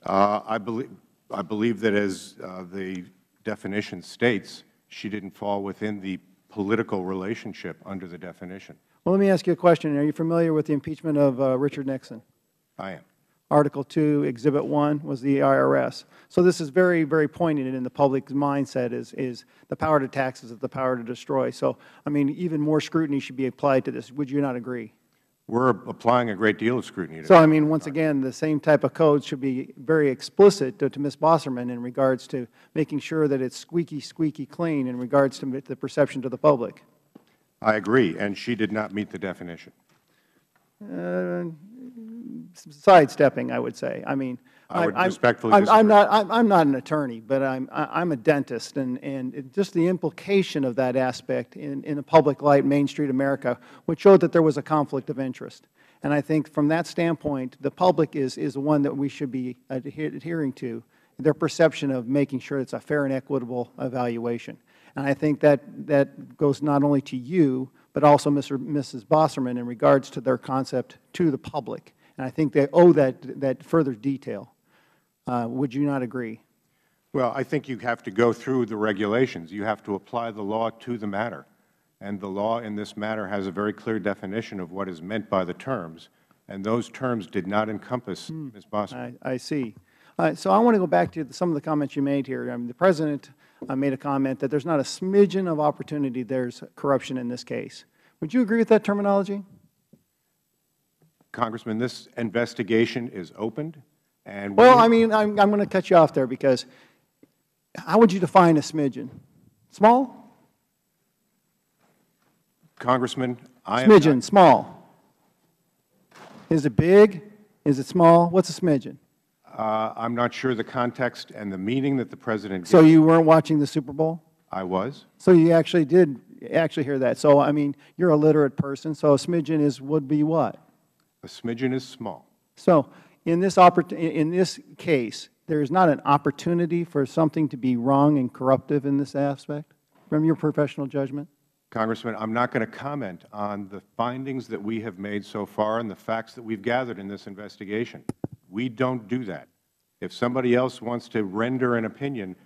I believe that as the definition states, she didn't fall within the political relationship under the definition. Well, let me ask you a question. Are you familiar with the impeachment of Richard Nixon? I am. Article 2, Exhibit 1 was the IRS. So this is very, very poignant in the public's mindset is the power to tax is the power to destroy. So, I mean, even more scrutiny should be applied to this. Would you not agree? We're applying a great deal of scrutiny to So, I mean, once again, the same type of code should be very explicit to Ms. Bosserman in regards to making sure that it's squeaky, squeaky clean in regards to the perception to the public. I agree, and she did not meet the definition. Sidestepping, I would say. I mean, I would respectfully disagree. I'm not an attorney, but I'm a dentist, and just the implication of that aspect in a public light, Main Street America, would show that there was a conflict of interest. And I think from that standpoint, the public is the one that we should be adhering to, their perception of making sure it's a fair and equitable evaluation. And I think that goes not only to you, but also Mrs. Bosserman in regards to their concept to the public. And I think they owe that further detail. Would you not agree? Well, I think you have to go through the regulations. You have to apply the law to the matter. And the law in this matter has a very clear definition of what is meant by the terms. And those terms did not encompass Ms. Bosserman. I see. So I want to go back to some of the comments you made here. I mean, the President made a comment that there's not a smidgen of opportunity there's corruption in this case. Would you agree with that terminology? Congressman, this investigation is opened, and well, I mean, I'm going to cut you off there because how would you define a smidgen? Small? Congressman, I am smidgen, not, small. Is it big? Is it small? What's a smidgen? I'm not sure the context and the meaning that the President gave. So you weren't watching the Super Bowl? I was. So you actually did hear that. So, I mean, you're a literate person, so a smidgen would be what? A smidgen is small. So in this case, there is not an opportunity for something to be wrong and corruptive in this aspect, from your professional judgment? Congressman, I'm not going to comment on the findings that we have made so far and the facts that we've gathered in this investigation. We don't do that. If somebody else wants to render an opinion.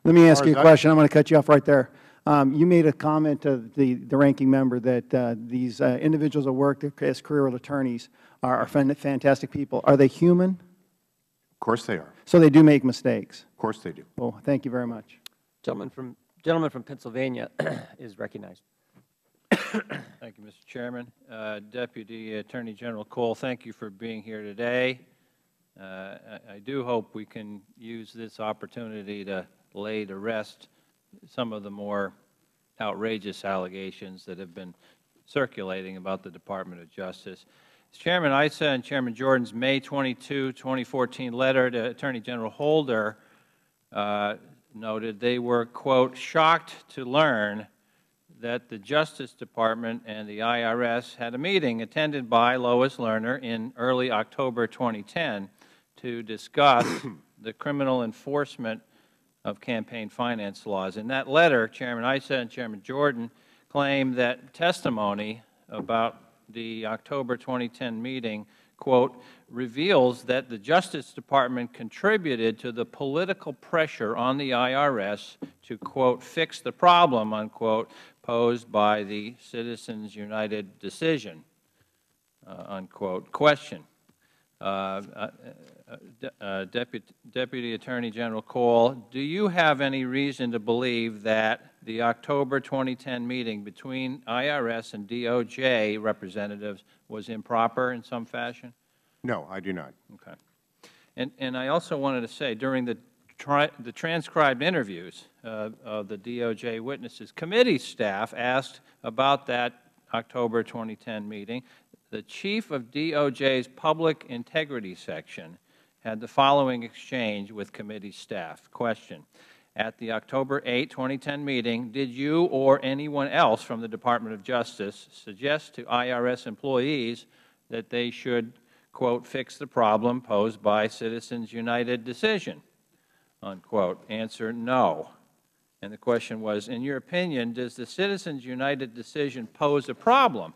Let me ask you a question. I'm going to cut you off right there. You made a comment to the ranking member that these individuals that work as career attorneys are fantastic people. Are they human? Of course they are. So they do make mistakes? Of course they do. Well, thank you very much. Gentleman from Pennsylvania is recognized. Thank you, Mr. Chairman. Deputy Attorney General Cole, thank you for being here today. I do hope we can use this opportunity to lay to rest some of the more outrageous allegations that have been circulating about the Department of Justice. As Chairman Issa and Chairman Jordan's May 22, 2014 letter to Attorney General Holder noted, they were, quote, shocked to learn that the Justice Department and the IRS had a meeting attended by Lois Lerner in early October 2010 to discuss the criminal enforcement of campaign finance laws. In that letter, Chairman Issa and Chairman Jordan claimed that testimony about the October 2010 meeting, quote, reveals that the Justice Department contributed to the political pressure on the IRS to, quote, fix the problem, unquote, posed by the Citizens United decision, unquote. Question. Deputy Attorney General Cole, do you have any reason to believe that the October 2010 meeting between IRS and DOJ representatives was improper in some fashion? No, I do not. Okay. And I also wanted to say, during the transcribed interviews of the DOJ witnesses, committee staff asked about that October 2010 meeting. The chief of DOJ's Public Integrity Section had the following exchange with committee staff. Question: at the October 8, 2010 meeting, did you or anyone else from the Department of Justice suggest to IRS employees that they should, quote, fix the problem posed by Citizens United decision, unquote? Answer: no. And the question was, in your opinion, does the Citizens United decision pose a problem?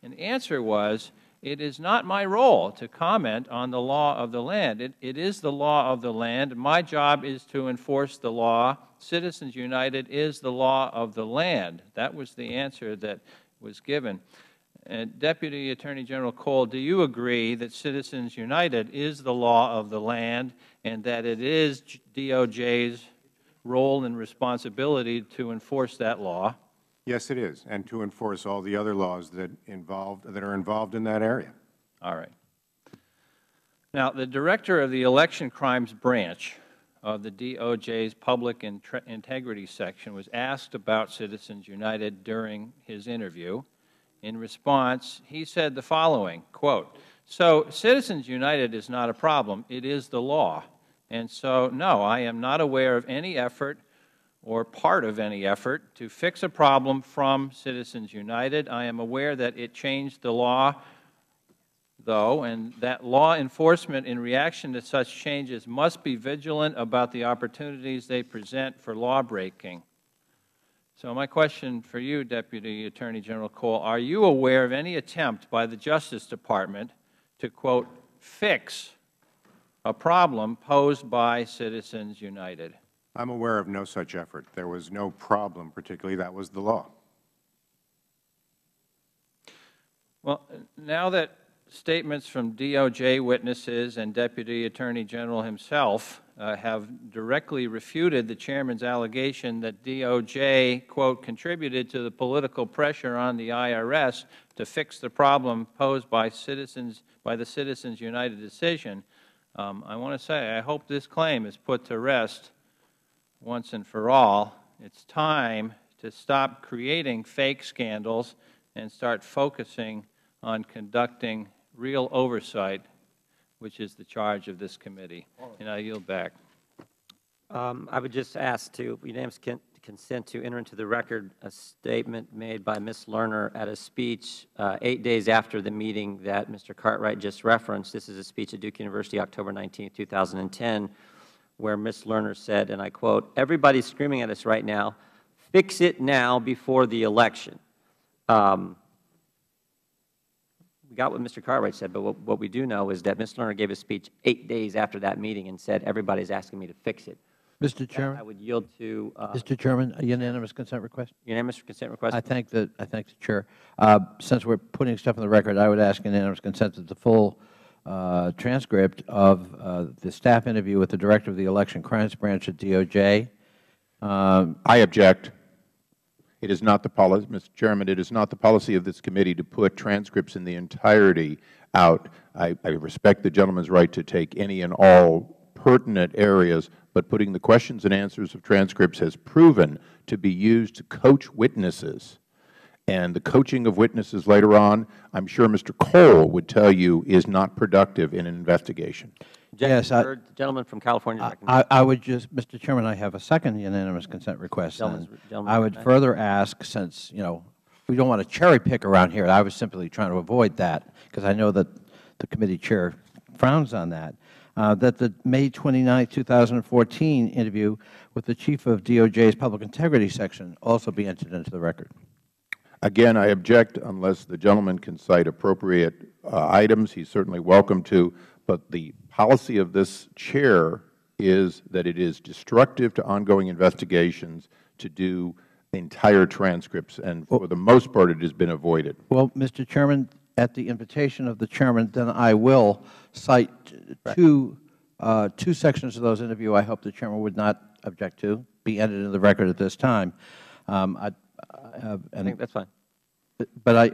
And the answer was, it is not my role to comment on the law of the land. It is the law of the land. My job is to enforce the law. Citizens United is the law of the land. That was the answer that was given. And Deputy Attorney General Cole, do you agree that Citizens United is the law of the land and that it is DOJ's role and responsibility to enforce that law? Yes, it is, and to enforce all the other laws that are involved in that area. All right. Now, the Director of the Election Crimes Branch of the DOJ's Public Integrity Section was asked about Citizens United during his interview. In response, he said the following, quote, so Citizens United is not a problem, it is the law. And so, no, I am not aware of any effort or part of any effort to fix a problem from Citizens United. I am aware that it changed the law, though, and that law enforcement in reaction to such changes must be vigilant about the opportunities they present for lawbreaking. So my question for you, Deputy Attorney General Cole, are you aware of any attempt by the Justice Department to, quote, fix a problem posed by Citizens United? I'm aware of no such effort. There was no problem particularly. That was the law. Well, now that statements from DOJ witnesses and Deputy Attorney General himself have directly refuted the Chairman's allegation that DOJ, quote, contributed to the political pressure on the IRS to fix the problem posed by the Citizens United decision, I want to say I hope this claim is put to rest once and for all. It's time to stop creating fake scandals and start focusing on conducting real oversight, which is the charge of this committee. And I yield back. I would just ask to unanimous consent to enter into the record a statement made by Ms. Lerner at a speech 8 days after the meeting that Mr. Cartwright just referenced. This is a speech at Duke University, October 19, 2010, where Ms. Lerner said, and I quote, everybody's screaming at us right now, fix it now before the election. We got what Mr. Cartwright said, but what we do know is that Ms. Lerner gave a speech 8 days after that meeting and said, everybody's asking me to fix it. Mr. Chairman. I would yield to Mr. Chairman, a unanimous consent request. Unanimous consent request. I thank the Chair. Since we're putting stuff on the record, I would ask unanimous consent that the full transcript of the staff interview with the Director of the Election Crimes Branch at DOJ. I object. It is not the policy, Mr. Chairman, it is not the policy of this committee to put transcripts in the entirety out. I respect the gentleman's right to take any and all pertinent areas, but putting the questions and answers of transcripts has proven to be used to coach witnesses. And the coaching of witnesses later on, I'm sure Mr. Cole would tell you, is not productive in an investigation. Yes, the gentleman from California. I would just, Mr. Chairman, I have a second unanimous consent request. I would further ask, since, you know, we don't want to cherry pick around here, I was simply trying to avoid that, because I know that the committee chair frowns on that, that the May 29, 2014 interview with the Chief of DOJ's Public Integrity Section also be entered into the record. Again, I object unless the gentleman can cite appropriate items. He is certainly welcome to. But the policy of this Chair is that it is destructive to ongoing investigations to do entire transcripts, and for the most part it has been avoided. Well, Mr. Chairman, at the invitation of the Chairman, then I will cite two sections of those interview I hope the Chairman would not object to, be entered into the record at this time. I think that's fine. But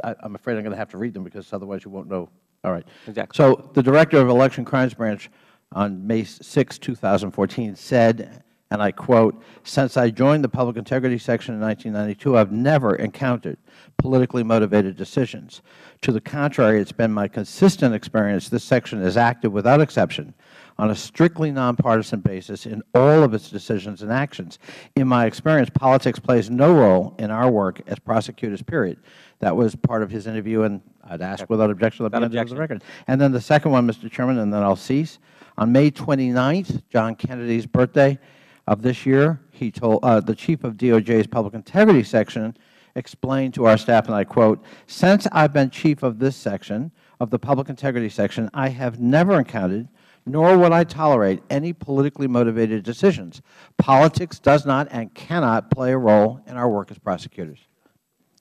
I'm afraid I'm going to have to read them because otherwise you won't know. All right. Exactly. So the Director of Election Crimes Branch on May 6, 2014 said, and I quote, "Since I joined the Public Integrity Section in 1992, I've never encountered politically motivated decisions. To the contrary, it's been my consistent experience this section is active without exception on a strictly nonpartisan basis in all of its decisions and actions. In my experience, politics plays no role in our work as prosecutors, period." That was part of his interview, and I'd ask without objection that be entered into the record. And then the second one, Mr. Chairman, and then I'll cease. On May 29th, John Kennedy's birthday of this year, he told the Chief of DOJ's Public Integrity Section explained to our staff, and I quote, "Since I've been Chief of this section, of the Public Integrity Section, I have never encountered, nor would I tolerate, any politically motivated decisions. Politics does not and cannot play a role in our work as prosecutors."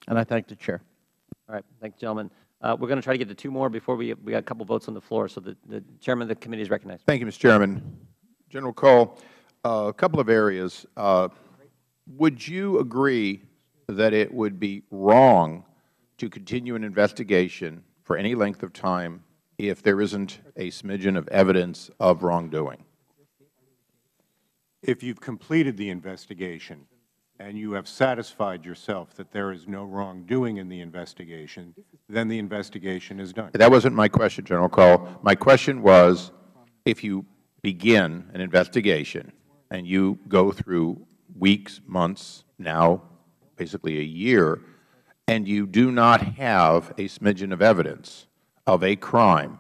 And I thank the Chair. All right. Thank you, gentlemen. We're going to try to get to two more before we got a couple votes on the floor, so the Chairman of the committee is recognized. Thank you, Mr. Chairman. General Cole, a couple of areas. Would you agree that it would be wrong to continue an investigation for any length of time if there isn't a smidgen of evidence of wrongdoing? If you've completed the investigation and you have satisfied yourself that there is no wrongdoing in the investigation, then the investigation is done. That wasn't my question, General Cole. My question was, if you begin an investigation and you go through weeks, months, now basically a year, and you do not have a smidgen of evidence of a crime,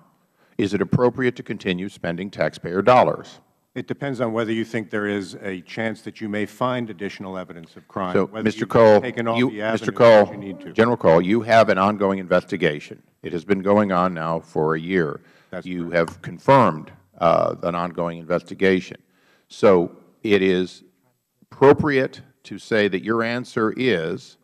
is it appropriate to continue spending taxpayer dollars? It depends on whether you think there is a chance that you may find additional evidence of crime. So, whether Mr. Cole, taken all the avenues Mr. Cole, that you need to. General Cole, you have an ongoing investigation. It has been going on now for a year. You have confirmed an ongoing investigation. So it is appropriate to say that your answer is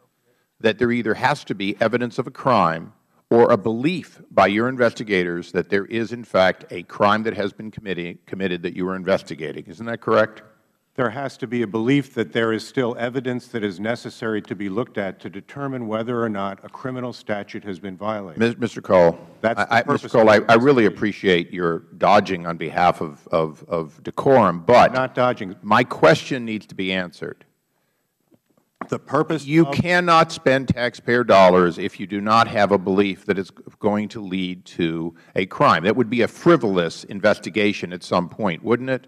that there either has to be evidence of a crime or a belief by your investigators that there is, in fact, a crime that has been committed that you are investigating. Isn't that correct? There has to be a belief that there is still evidence that is necessary to be looked at to determine whether or not a criminal statute has been violated. Mr. Cole, Mr. Cole, I really appreciate your dodging on behalf of decorum, but not dodging. My question needs to be answered. The purpose You cannot spend taxpayer dollars if you do not have a belief that it's going to lead to a crime. That would be a frivolous investigation at some point, wouldn't it?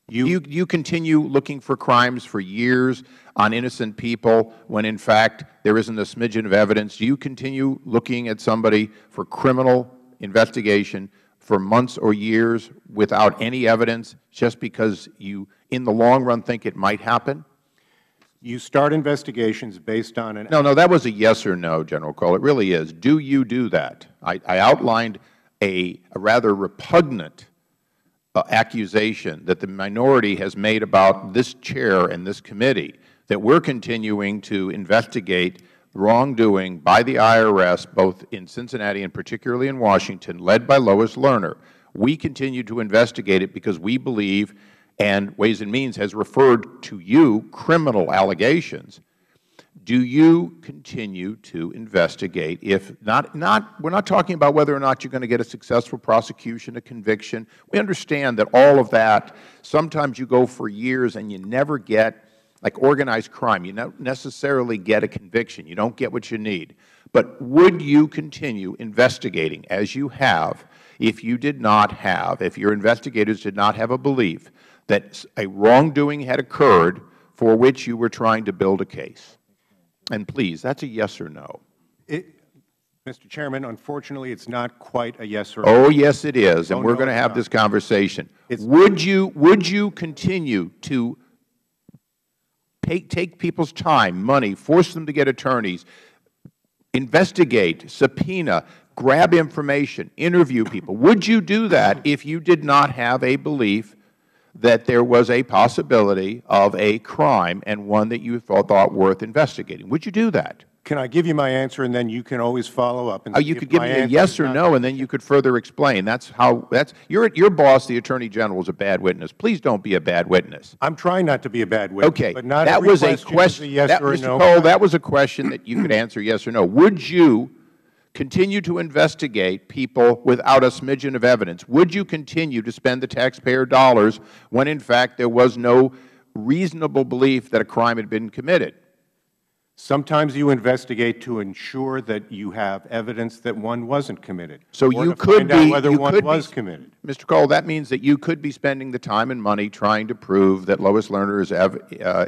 You continue looking for crimes for years on innocent people when, in fact, there isn't a smidgen of evidence. You continue looking at somebody for criminal investigation for months or years without any evidence just because you, in the long run, think it might happen? You start investigations based on an— No, that was a yes or no, General Cole. It really is. Do you do that? I outlined a rather repugnant accusation that the minority has made about this Chair and this committee, that we are continuing to investigate wrongdoing by the IRS, both in Cincinnati and particularly in Washington, led by Lois Lerner. We continue to investigate it because we believe, and Ways and Means has referred to you, criminal allegations. Do you continue to investigate? If not, we're not talking about whether or not you're going to get a successful prosecution, a conviction. We understand that all of that, sometimes you go for years and you never get, like organized crime, you don't necessarily get a conviction. You don't get what you need. But would you continue investigating as you have if you did not have, if your investigators did not have a belief that a wrongdoing had occurred for which you were trying to build a case? And please, that's a yes or no. Mr. Chairman, unfortunately, it's not quite a yes or no. Oh, yes, it is, and we're going to have this conversation. Would you continue to take people's time, money, force them to get attorneys, investigate, subpoena, grab information, interview people? Would you do that if you did not have a belief that there was a possibility of a crime and one that you thought worth investigating? Would you do that? Can I give you my answer, and then you can always follow up? And You could give me a yes or no, and then you could further explain. Your boss, the Attorney General, is a bad witness. Please don't be a bad witness. I'm trying not to be a bad witness. Okay. But not that every was a question question. is a yes or a no. Mr. Cole, that was a question that you could answer yes or no. Would you continue to investigate people without a smidgen of evidence? Would you continue to spend the taxpayer dollars when, in fact, there was no reasonable belief that a crime had been committed? Sometimes you investigate to ensure that you have evidence that one wasn't committed. So or you to could find be, out whether you one could was be, committed. Mr. Cole, that means that you could be spending the time and money trying to prove that Lois Lerner is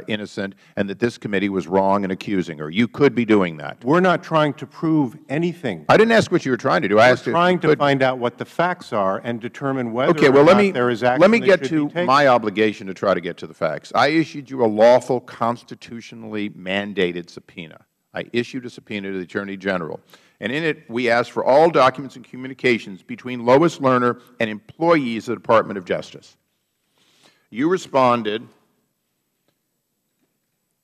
innocent and that this committee was wrong in accusing her. You could be doing that. We're not trying to prove anything. I didn't ask what you were trying to do. I asked We're trying to find out what the facts are and determine whether okay, well, or let not me, there is action let me that get should to be taken. my obligation to try to get to the facts. I issued you a lawful, constitutionally mandated subpoena. I issued a subpoena to the Attorney General, and in it we asked for all documents and communications between Lois Lerner and employees of the Department of Justice. You responded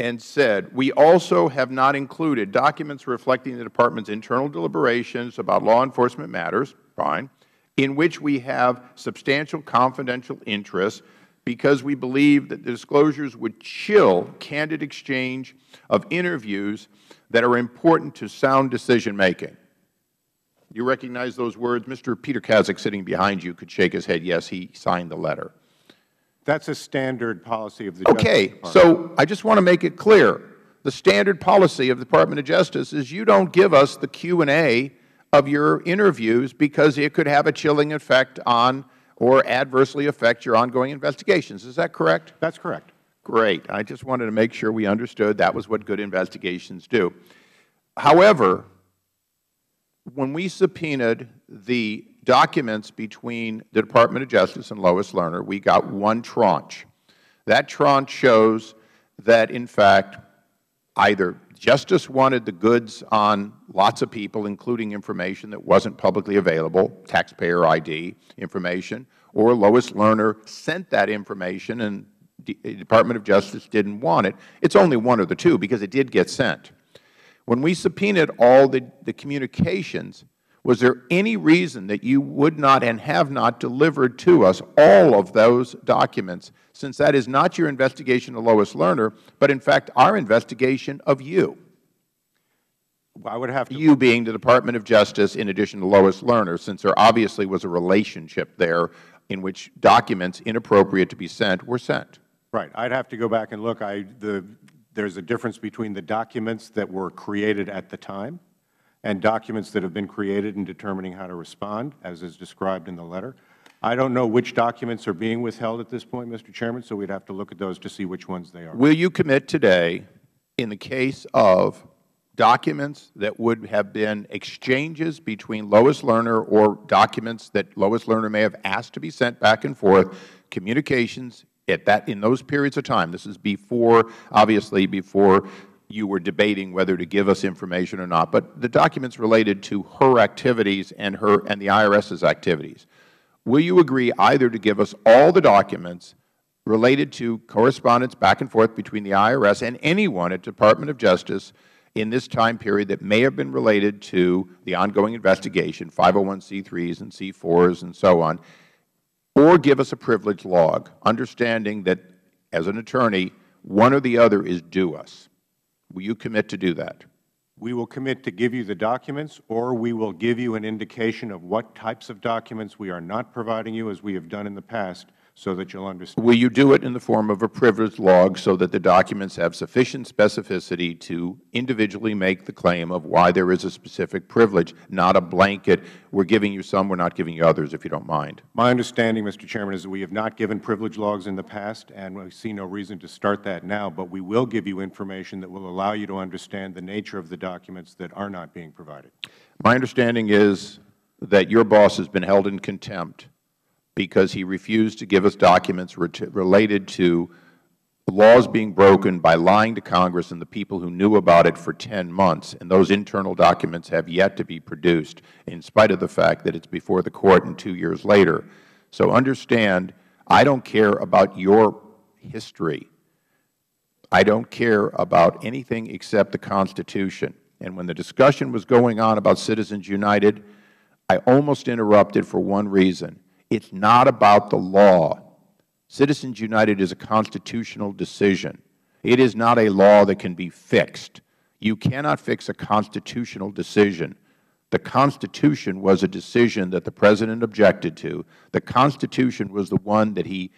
and said, we also have not included documents reflecting the Department's internal deliberations about law enforcement matters, fine, in which we have substantial confidential interests because we believe that the disclosures would chill candid exchange of interviews that are important to sound decision-making. You recognize those words? Mr. Peter Kazak, sitting behind you, could shake his head, yes, he signed the letter. That's a standard policy of the Justice Department. So I just want to make it clear. The standard policy of the Department of Justice is you don't give us the Q&A of your interviews because it could have a chilling effect on or adversely affect your ongoing investigations. Is that correct? That's correct. Great. I just wanted to make sure we understood that was what good investigations do. However, when we subpoenaed the documents between the Department of Justice and Lois Lerner, we got one tranche. That tranche shows that, in fact, either Justice wanted the goods on lots of people, including information that wasn't publicly available, taxpayer ID information, or Lois Lerner sent that information and the Department of Justice didn't want it. It's only one of the two because it did get sent. When we subpoenaed all the communications, was there any reason that you would not and have not delivered to us all of those documents, since that is not your investigation of Lois Lerner, but in fact our investigation of you? I would have to. You being the Department of Justice in addition to Lois Lerner, since there obviously was a relationship there in which documents inappropriate to be sent were sent. Right. I'd have to go back and look. There's a difference between the documents that were created at the time and documents that have been created in determining how to respond, as is described in the letter. I don't know which documents are being withheld at this point, Mr. Chairman, so we'd have to look at those to see which ones they are. Will you commit today, in the case of documents that would have been exchanges between Lois Lerner or documents that Lois Lerner may have asked to be sent back and forth, communications in those periods of time? This is before, obviously, before you were debating whether to give us information or not, but the documents related to her activities and the IRS's activities. Will you agree either to give us all the documents related to correspondence back and forth between the IRS and anyone at the Department of Justice in this time period that may have been related to the ongoing investigation, 501c3s and C4s and so on, or give us a privilege log, understanding that, as an attorney, one or the other is due us? Will you commit to do that? We will commit to give you the documents, or we will give you an indication of what types of documents we are not providing you, as we have done in the past, so that you will understand. Will you do it in the form of a privilege log so that the documents have sufficient specificity to individually make the claim of why there is a specific privilege, not a blanket, we're giving you some, we're not giving you others, if you don't mind? My understanding, Mr. Chairman, is that we have not given privilege logs in the past, and we see no reason to start that now, but we will give you information that will allow you to understand the nature of the documents that are not being provided. My understanding is that your boss has been held in contempt because he refused to give us documents related to laws being broken by lying to Congress and the people who knew about it for 10 months, and those internal documents have yet to be produced, in spite of the fact that it's before the Court and 2 years later. So understand, I don't care about your history. I don't care about anything except the Constitution. And when the discussion was going on about Citizens United, I almost interrupted for one reason. It's not about the law. Citizens United is a constitutional decision. It is not a law that can be fixed. You cannot fix a constitutional decision. The Constitution was a decision that the President objected to. The Constitution was the one that he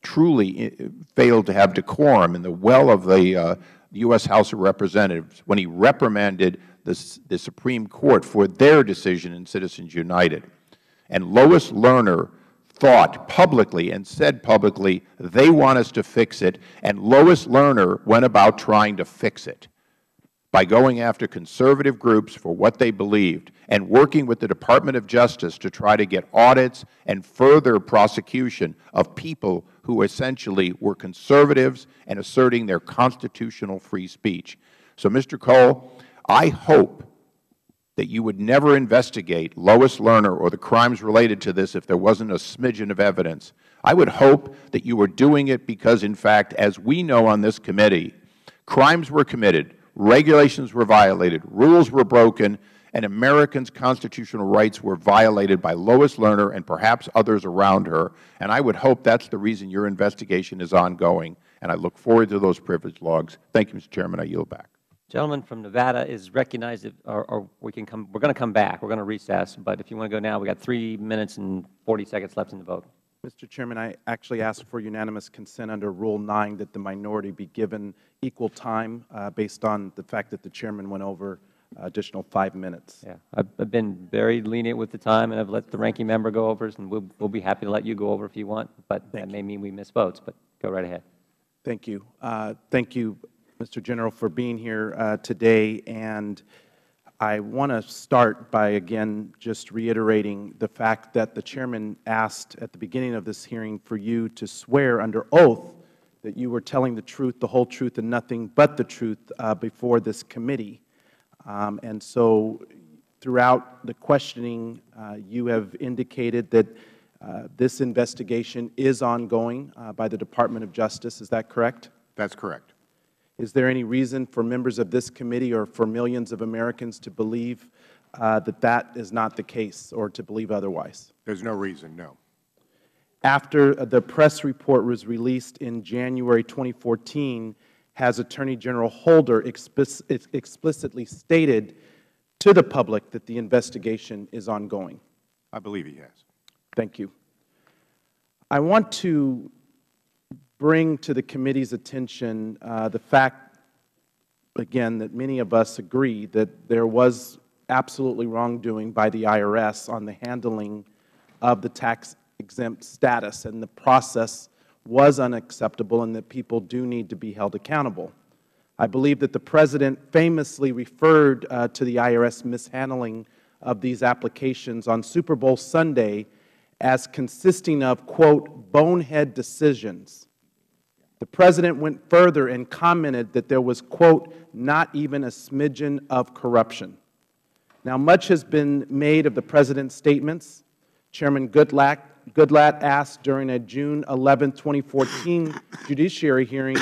truly failed to have decorum in the well of the U.S. House of Representatives when he reprimanded the Supreme Court for their decision in Citizens United. And Lois Lerner thought publicly and said publicly, they want us to fix it, and Lois Lerner went about trying to fix it by going after conservative groups for what they believed and working with the Department of Justice to try to get audits and further prosecution of people who essentially were conservatives and asserting their constitutional free speech. So, Mr. Cole, I hope that you would never investigate Lois Lerner or the crimes related to this if there wasn't a smidgen of evidence. I would hope that you were doing it because, in fact, as we know on this committee, crimes were committed, regulations were violated, rules were broken, and Americans' constitutional rights were violated by Lois Lerner and perhaps others around her. And I would hope that's the reason your investigation is ongoing. And I look forward to those privilege logs. Thank you, Mr. Chairman. I yield back. Gentleman from Nevada is recognized, or we can come. We're going to come back. We're going to recess. But if you want to go now, we got 3 minutes and 40 seconds left in the vote. Mr. Chairman, I actually asked for unanimous consent under Rule 9 that the minority be given equal time based on the fact that the Chairman went over additional 5 minutes. Yeah, I've been very lenient with the time, and I've let the ranking member go over, and we'll be happy to let you go over if you want. But that may mean we miss votes. But go right ahead. Thank you. Thank you, Mr. General, for being here today. And I want to start by, again, just reiterating the fact that the Chairman asked at the beginning of this hearing for you to swear under oath that you were telling the truth, the whole truth, and nothing but the truth before this committee. And so throughout the questioning, you have indicated that this investigation is ongoing by the Department of Justice. Is that correct? That's correct. Is there any reason for members of this committee or for millions of Americans to believe that that is not the case or to believe otherwise? There's no reason, no. After the press report was released in January 2014, has Attorney General Holder explicitly stated to the public that the investigation is ongoing? I believe he has. Thank you. I want to bring to the committee's attention the fact, again, that many of us agree that there was absolutely wrongdoing by the IRS on the handling of the tax-exempt status, and the process was unacceptable and that people do need to be held accountable. I believe that the President famously referred to the IRS mishandling of these applications on Super Bowl Sunday as consisting of, quote, bonehead decisions. The President went further and commented that there was, quote, not even a smidgen of corruption. Now, much has been made of the President's statements. Chairman Goodlatte asked during a June 11, 2014 judiciary hearing,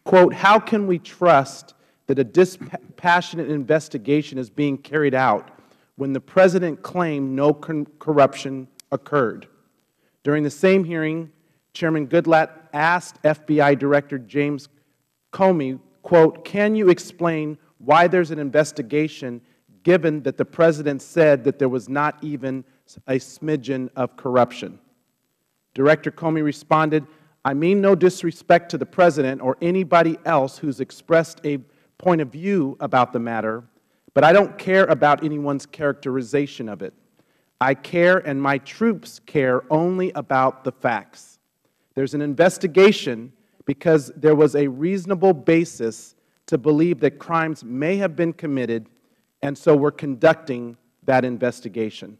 quote, how can we trust that a dispassionate investigation is being carried out when the President claimed no corruption occurred? During the same hearing, Chairman Goodlatte asked FBI Director James Comey, quote, can you explain why there's an investigation given that the President said that there was not even a smidgen of corruption? Director Comey responded, I mean no disrespect to the President or anybody else who's expressed a point of view about the matter, but I don't care about anyone's characterization of it. I care, and my troops care, only about the facts. There's an investigation because there was a reasonable basis to believe that crimes may have been committed, and so we're conducting that investigation.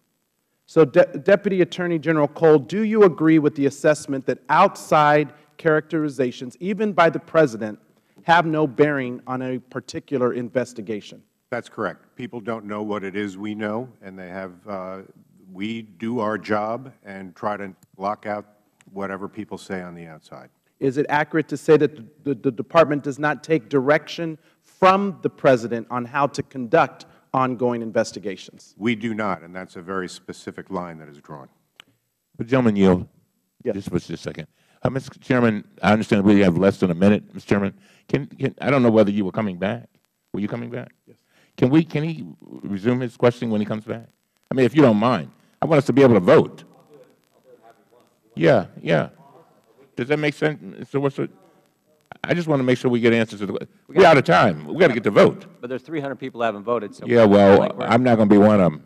So, Deputy Attorney General Cole, do you agree with the assessment that outside characterizations, even by the President, have no bearing on a particular investigation? That's correct. People don't know what it is we know, and they have, we do our job and try to block out whatever people say on the outside. Is it accurate to say that the Department does not take direction from the President on how to conduct ongoing investigations? We do not, and that's a very specific line that is drawn. The gentleman yield. Yes. Just for just a second. Mr. Chairman, I understand we have less than a minute, Mr. Chairman. I don't know whether you were coming back. Were you coming back? Yes. Can he resume his question when he comes back? I mean, if you don't mind. I want us to be able to vote. Yeah, yeah. Does that make sense? So I just want to make sure we get answers. We're out of time. We've got to get to vote. But there's 300 people who haven't voted. So Yeah, well, I'm not going to be one of them.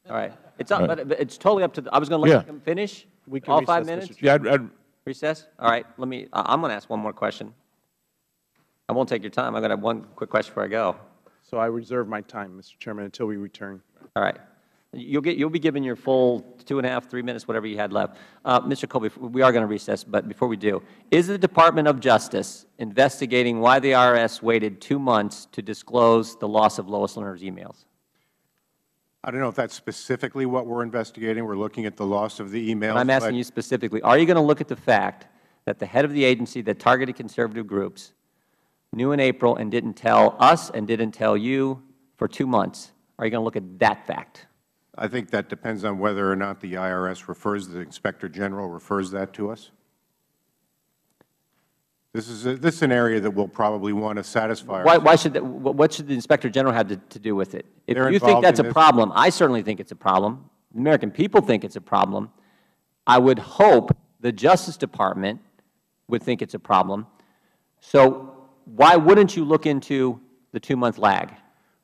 all right. But it's totally up to I was going to let him finish. We can all 5 recess, minutes. Mr. Chairman. Yeah, Recess? All right. I'm going to ask one more question. I won't take your time. I'm going to have one quick question before I go. So I reserve my time, Mr. Chairman, until we return. All right. You'll be given your full 2.5, 3 minutes, whatever you had left. Mr. Colby, we are going to recess, but before we do, is the Department of Justice investigating why the IRS waited 2 months to disclose the loss of Lois Lerner's emails? I don't know if that's specifically what we're investigating. We're looking at the loss of the emails. And I'm asking you specifically, are you going to look at the fact that the head of the agency that targeted conservative groups knew in April and didn't tell us and didn't tell you for 2 months? Are you going to look at that fact? I think that depends on whether or not the IRS the Inspector General refers that to us. This is an area that we'll probably want to satisfy. What should the Inspector General have to do with it? If They're you think involved that's in a this. problem, I certainly think it's a problem. The American people think it's a problem. I would hope the Justice Department would think it's a problem. So why wouldn't you look into the 2-month lag?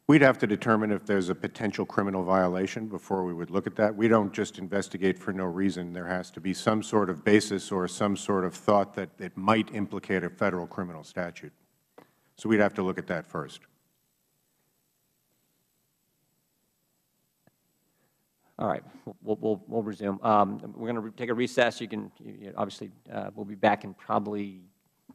We'd have to determine if there's a potential criminal violation before we would look at that. We don't just investigate for no reason. There has to be some sort of basis or some sort of thought that it might implicate a Federal criminal statute. So we'd have to look at that first. All right. We'll resume. We're going to take a recess. Obviously, we'll be back in probably